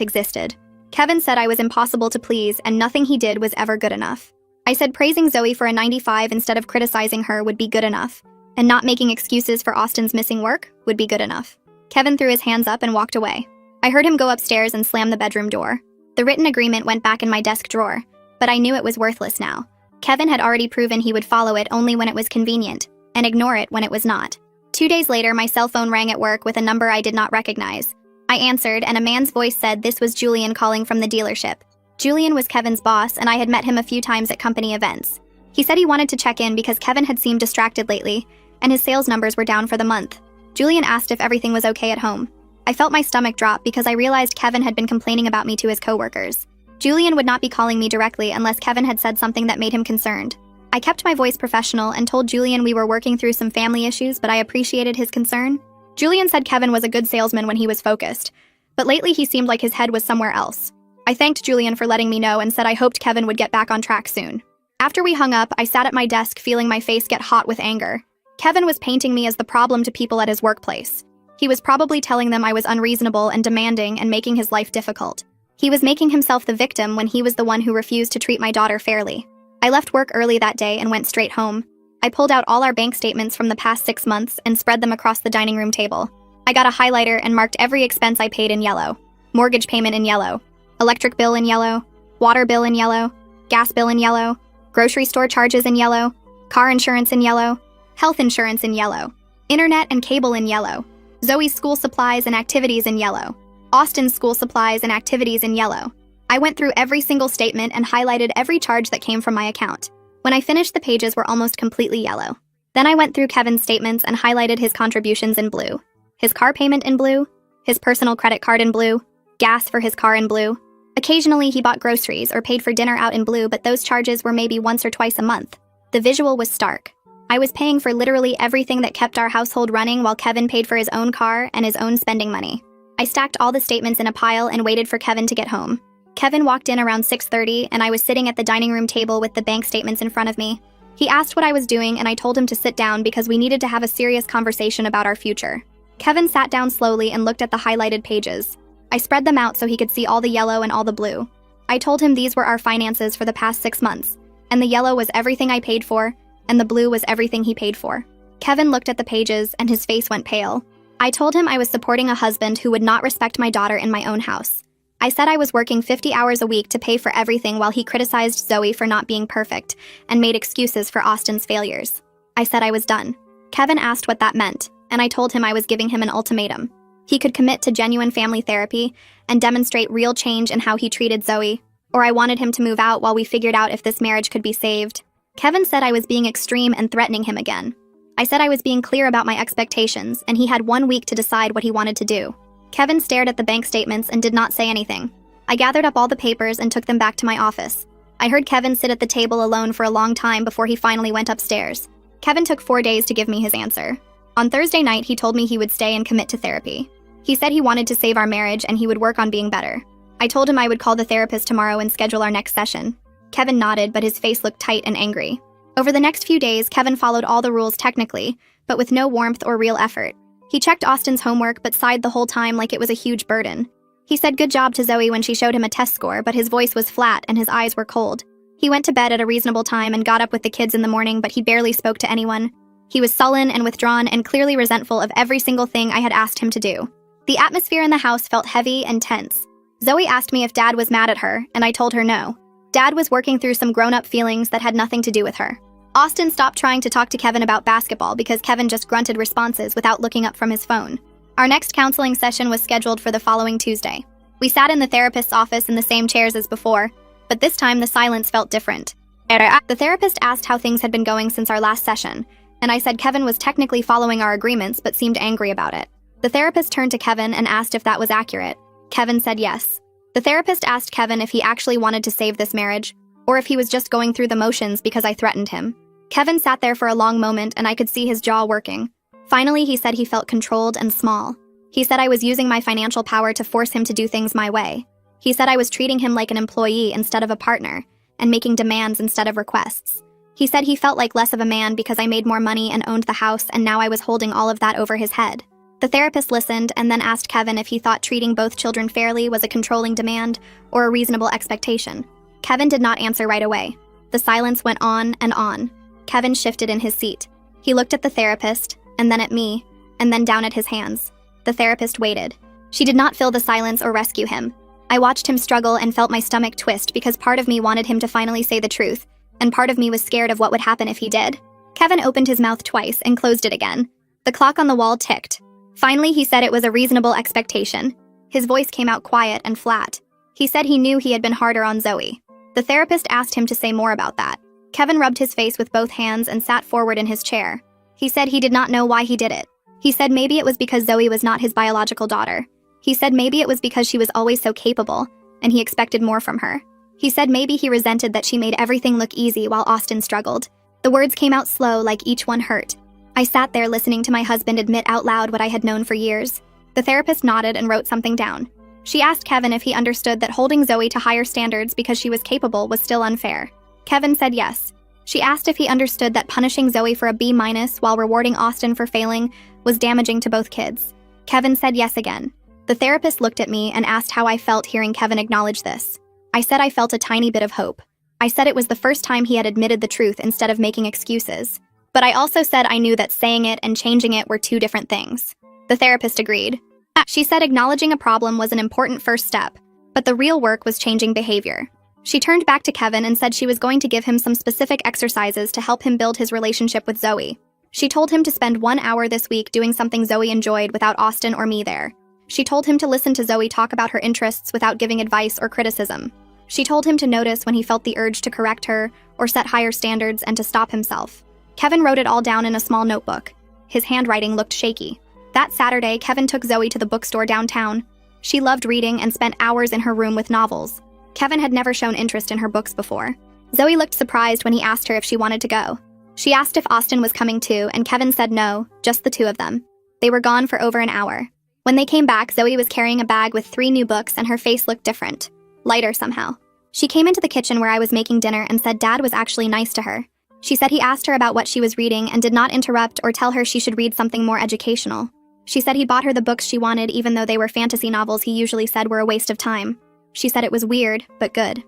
existed. Kevin said I was impossible to please and nothing he did was ever good enough. I said praising Zoe for a 95 instead of criticizing her would be good enough, and not making excuses for Austin's missing work would be good enough. Kevin threw his hands up and walked away. I heard him go upstairs and slam the bedroom door. The written agreement went back in my desk drawer, but I knew it was worthless now. Kevin had already proven he would follow it only when it was convenient, and ignore it when it was not. 2 days later, my cell phone rang at work with a number I did not recognize. I answered, and a man's voice said this was Julian calling from the dealership. Julian was Kevin's boss, and I had met him a few times at company events. He said he wanted to check in because Kevin had seemed distracted lately, and his sales numbers were down for the month. Julian asked if everything was okay at home. I felt my stomach drop because I realized Kevin had been complaining about me to his coworkers. Julian would not be calling me directly unless Kevin had said something that made him concerned. I kept my voice professional and told Julian we were working through some family issues, but I appreciated his concern. Julian said Kevin was a good salesman when he was focused, but lately he seemed like his head was somewhere else. I thanked Julian for letting me know and said I hoped Kevin would get back on track soon. After we hung up, I sat at my desk feeling my face get hot with anger. Kevin was painting me as the problem to people at his workplace. He was probably telling them I was unreasonable and demanding and making his life difficult. He was making himself the victim when he was the one who refused to treat my daughter fairly. I left work early that day and went straight home. I pulled out all our bank statements from the past 6 months and spread them across the dining room table. I got a highlighter and marked every expense I paid in yellow. Mortgage payment in yellow. Electric bill in yellow. Water bill in yellow. Gas bill in yellow. Grocery store charges in yellow. Car insurance in yellow. Health insurance in yellow. Internet and cable in yellow. Zoe's school supplies and activities in yellow. Austin's school supplies and activities in yellow. I went through every single statement and highlighted every charge that came from my account. When I finished, the pages were almost completely yellow. Then I went through Kevin's statements and highlighted his contributions in blue. His car payment in blue. His personal credit card in blue. Gas for his car in blue. Occasionally he bought groceries or paid for dinner out in blue, but those charges were maybe once or twice a month. The visual was stark. I was paying for literally everything that kept our household running while Kevin paid for his own car and his own spending money. I stacked all the statements in a pile and waited for Kevin to get home. Kevin walked in around 6:30 and I was sitting at the dining room table with the bank statements in front of me. He asked what I was doing and I told him to sit down because we needed to have a serious conversation about our future. Kevin sat down slowly and looked at the highlighted pages. I spread them out so he could see all the yellow and all the blue. I told him these were our finances for the past 6 months, and the yellow was everything I paid for, and the blue was everything he paid for. Kevin looked at the pages and his face went pale. I told him I was supporting a husband who would not respect my daughter in my own house. I said I was working 50 hours a week to pay for everything while he criticized Zoe for not being perfect and made excuses for Austin's failures. I said I was done. Kevin asked what that meant, and I told him I was giving him an ultimatum. He could commit to genuine family therapy and demonstrate real change in how he treated Zoe, or I wanted him to move out while we figured out if this marriage could be saved. Kevin said I was being extreme and threatening him again. I said I was being clear about my expectations, and he had 1 week to decide what he wanted to do. Kevin stared at the bank statements and did not say anything. I gathered up all the papers and took them back to my office. I heard Kevin sit at the table alone for a long time before he finally went upstairs. Kevin took 4 days to give me his answer. On Thursday night, he told me he would stay and commit to therapy. He said he wanted to save our marriage and he would work on being better. I told him I would call the therapist tomorrow and schedule our next session. Kevin nodded, but his face looked tight and angry. Over the next few days, Kevin followed all the rules technically, but with no warmth or real effort. He checked Austin's homework but sighed the whole time like it was a huge burden. He said good job to Zoe when she showed him a test score, but his voice was flat and his eyes were cold. He went to bed at a reasonable time and got up with the kids in the morning, but he barely spoke to anyone. He was sullen and withdrawn and clearly resentful of every single thing I had asked him to do. The atmosphere in the house felt heavy and tense. Zoe asked me if Dad was mad at her, and I told her no. Dad was working through some grown-up feelings that had nothing to do with her. Austin stopped trying to talk to Kevin about basketball because Kevin just grunted responses without looking up from his phone. Our next counseling session was scheduled for the following Tuesday. We sat in the therapist's office in the same chairs as before, but this time the silence felt different. The therapist asked how things had been going since our last session, and I said Kevin was technically following our agreements but seemed angry about it. The therapist turned to Kevin and asked if that was accurate. Kevin said yes. The therapist asked Kevin if he actually wanted to save this marriage, or if he was just going through the motions because I threatened him. Kevin sat there for a long moment and I could see his jaw working. Finally, he said he felt controlled and small. He said I was using my financial power to force him to do things my way. He said I was treating him like an employee instead of a partner, and making demands instead of requests. He said he felt like less of a man because I made more money and owned the house, and now I was holding all of that over his head. The therapist listened and then asked Kevin if he thought treating both children fairly was a controlling demand or a reasonable expectation. Kevin did not answer right away. The silence went on and on. Kevin shifted in his seat. He looked at the therapist, and then at me, and then down at his hands. The therapist waited. She did not fill the silence or rescue him. I watched him struggle and felt my stomach twist because part of me wanted him to finally say the truth, and part of me was scared of what would happen if he did. Kevin opened his mouth twice and closed it again. The clock on the wall ticked. Finally, he said it was a reasonable expectation. His voice came out quiet and flat. He said he knew he had been harder on Zoe. The therapist asked him to say more about that. Kevin rubbed his face with both hands and sat forward in his chair. He said he did not know why he did it. He said maybe it was because Zoe was not his biological daughter. He said maybe it was because she was always so capable, and he expected more from her. He said maybe he resented that she made everything look easy while Austin struggled. The words came out slow, like each one hurt. I sat there listening to my husband admit out loud what I had known for years. The therapist nodded and wrote something down. She asked Kevin if he understood that holding Zoe to higher standards because she was capable was still unfair. Kevin said yes. She asked if he understood that punishing Zoe for a B- while rewarding Austin for failing was damaging to both kids. Kevin said yes again. The therapist looked at me and asked how I felt hearing Kevin acknowledge this. I said I felt a tiny bit of hope. I said it was the first time he had admitted the truth instead of making excuses. But I also said I knew that saying it and changing it were two different things. The therapist agreed. She said acknowledging a problem was an important first step, but the real work was changing behavior. She turned back to Kevin and said she was going to give him some specific exercises to help him build his relationship with Zoe. She told him to spend 1 hour this week doing something Zoe enjoyed without Austin or me there. She told him to listen to Zoe talk about her interests without giving advice or criticism. She told him to notice when he felt the urge to correct her or set higher standards and to stop himself. Kevin wrote it all down in a small notebook. His handwriting looked shaky. That Saturday, Kevin took Zoe to the bookstore downtown. She loved reading and spent hours in her room with novels. Kevin had never shown interest in her books before. Zoe looked surprised when he asked her if she wanted to go. She asked if Austin was coming too, and Kevin said no, just the two of them. They were gone for over an hour. When they came back, Zoe was carrying a bag with 3 new books and her face looked different. Lighter somehow. She came into the kitchen where I was making dinner and said Dad was actually nice to her. She said he asked her about what she was reading and did not interrupt or tell her she should read something more educational. She said he bought her the books she wanted even though they were fantasy novels he usually said were a waste of time. She said it was weird, but good.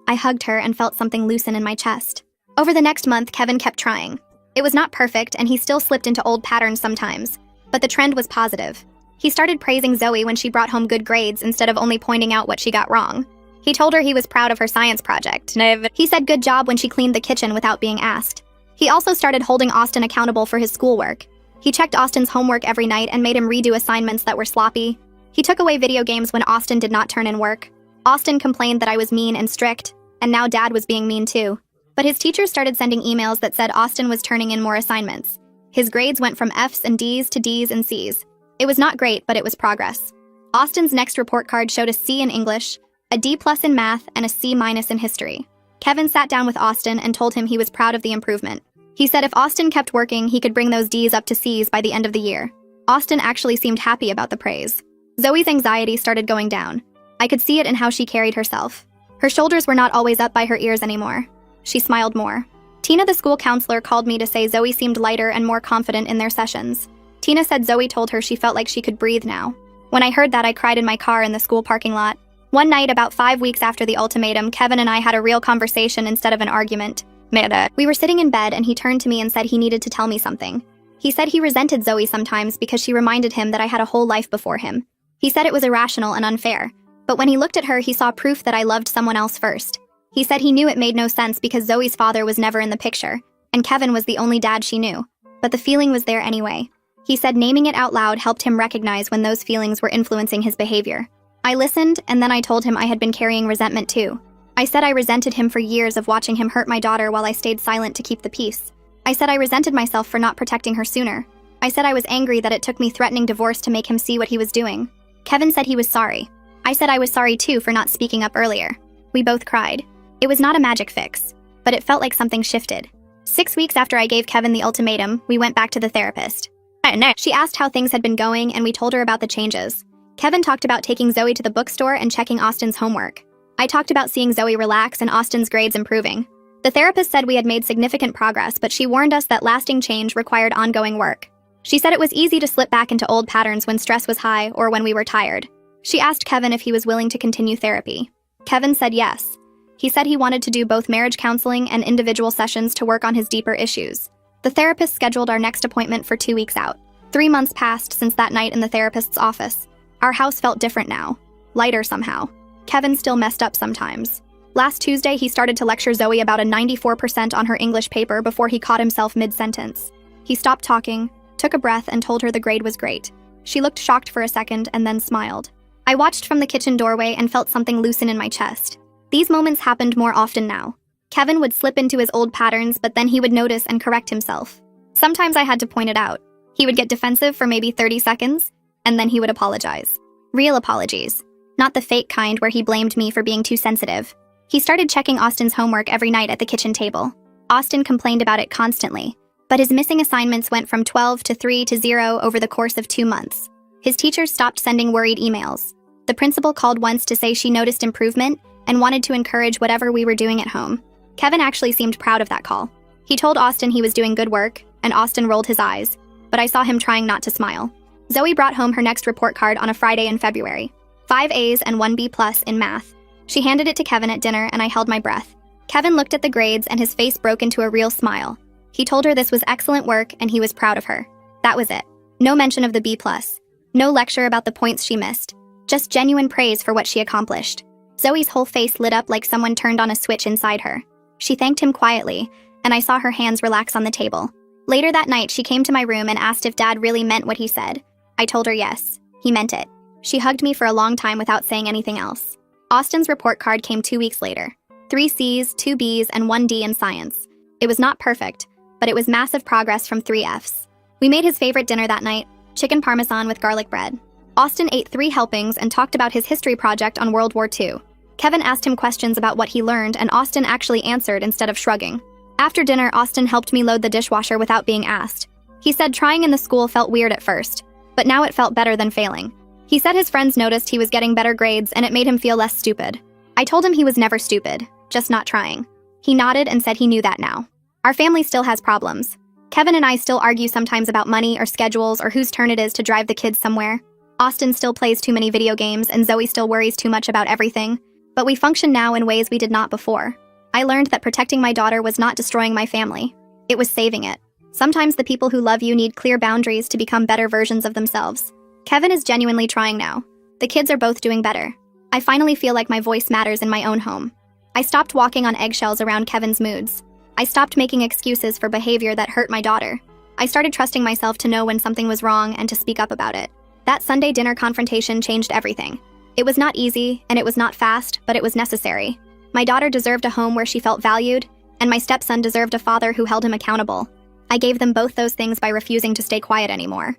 I hugged her and felt something loosen in my chest. Over the next month, Kevin kept trying. It was not perfect and he still slipped into old patterns sometimes, but the trend was positive. He started praising Zoe when she brought home good grades instead of only pointing out what she got wrong. He told her he was proud of her science project. He said good job when she cleaned the kitchen without being asked. He also started holding Austin accountable for his schoolwork. He checked Austin's homework every night and made him redo assignments that were sloppy. He took away video games when Austin did not turn in work. Austin complained that I was mean and strict, and now Dad was being mean too. But his teachers started sending emails that said Austin was turning in more assignments. His grades went from F's and D's to D's and C's. It was not great, but it was progress. Austin's next report card showed a C in English, a D+ in math, and a C- in history. Kevin sat down with Austin and told him he was proud of the improvement. He said if Austin kept working, he could bring those D's up to C's by the end of the year. Austin actually seemed happy about the praise. Zoe's anxiety started going down. I could see it in how she carried herself. Her shoulders were not always up by her ears anymore. She smiled more. Tina, the school counselor, called me to say Zoe seemed lighter and more confident in their sessions. Tina said Zoe told her she felt like she could breathe now. When I heard that, I cried in my car in the school parking lot. One night, about 5 weeks after the ultimatum, Kevin and I had a real conversation instead of an argument. We were sitting in bed and he turned to me and said he needed to tell me something. He said he resented Zoe sometimes because she reminded him that I had a whole life before him. He said it was irrational and unfair, but when he looked at her, he saw proof that I loved someone else first. He said he knew it made no sense because Zoe's father was never in the picture, and Kevin was the only dad she knew, but the feeling was there anyway. He said naming it out loud helped him recognize when those feelings were influencing his behavior. I listened, and then I told him I had been carrying resentment too. I said I resented him for years of watching him hurt my daughter while I stayed silent to keep the peace. I said I resented myself for not protecting her sooner. I said I was angry that it took me threatening divorce to make him see what he was doing. Kevin said he was sorry. I said I was sorry too for not speaking up earlier. We both cried. It was not a magic fix, but it felt like something shifted. 6 weeks after I gave Kevin the ultimatum, we went back to the therapist. She asked how things had been going and we told her about the changes. Kevin talked about taking Zoe to the bookstore and checking Austin's homework. I talked about seeing Zoe relax and Austin's grades improving. The therapist said we had made significant progress, but she warned us that lasting change required ongoing work. She said it was easy to slip back into old patterns when stress was high or when we were tired. She asked Kevin if he was willing to continue therapy. Kevin said yes. He said he wanted to do both marriage counseling and individual sessions to work on his deeper issues. The therapist scheduled our next appointment for 2 weeks out. 3 months passed since that night in the therapist's office. Our house felt different now. Lighter somehow. Kevin still messed up sometimes. Last Tuesday, he started to lecture Zoe about a 94% on her English paper before he caught himself mid-sentence. He stopped talking, took a breath, and told her the grade was great. She looked shocked for a second and then smiled. I watched from the kitchen doorway and felt something loosen in my chest. These moments happened more often now. Kevin would slip into his old patterns, but then he would notice and correct himself. Sometimes I had to point it out. He would get defensive for maybe 30 seconds, and then he would apologize. Real apologies. Not the fake kind where he blamed me for being too sensitive. He started checking Austin's homework every night at the kitchen table. Austin complained about it constantly, but his missing assignments went from 12 to 3 to 0 over the course of 2 months. His teachers stopped sending worried emails. The principal called once to say she noticed improvement and wanted to encourage whatever we were doing at home. Kevin actually seemed proud of that call. He told Austin he was doing good work, and Austin rolled his eyes, but I saw him trying not to smile. Zoe brought home her next report card on a Friday in February. 5 A's and 1 B+ in math. She handed it to Kevin at dinner and I held my breath. Kevin looked at the grades and his face broke into a real smile. He told her this was excellent work and he was proud of her. That was it. No mention of the B+. No lecture about the points she missed. Just genuine praise for what she accomplished. Zoe's whole face lit up like someone turned on a switch inside her. She thanked him quietly, and I saw her hands relax on the table. Later that night, she came to my room and asked if Dad really meant what he said. I told her yes, he meant it. She hugged me for a long time without saying anything else. Austin's report card came 2 weeks later. 3 C's, 2 B's, and 1 D in science. It was not perfect, but it was massive progress from 3 F's. We made his favorite dinner that night, chicken parmesan with garlic bread. Austin ate 3 helpings and talked about his history project on World War II. Kevin asked him questions about what he learned, and Austin actually answered instead of shrugging. After dinner, Austin helped me load the dishwasher without being asked. He said trying in the school felt weird at first, but now it felt better than failing. He said his friends noticed he was getting better grades and it made him feel less stupid. I told him he was never stupid, just not trying. He nodded and said he knew that now. Our family still has problems. Kevin and I still argue sometimes about money or schedules or whose turn it is to drive the kids somewhere. Austin still plays too many video games and Zoe still worries too much about everything. But we function now in ways we did not before. I learned that protecting my daughter was not destroying my family. It was saving it. Sometimes the people who love you need clear boundaries to become better versions of themselves. Kevin is genuinely trying now. The kids are both doing better. I finally feel like my voice matters in my own home. I stopped walking on eggshells around Kevin's moods. I stopped making excuses for behavior that hurt my daughter. I started trusting myself to know when something was wrong and to speak up about it. That Sunday dinner confrontation changed everything. It was not easy, and it was not fast, but it was necessary. My daughter deserved a home where she felt valued, and my stepson deserved a father who held him accountable. I gave them both those things by refusing to stay quiet anymore.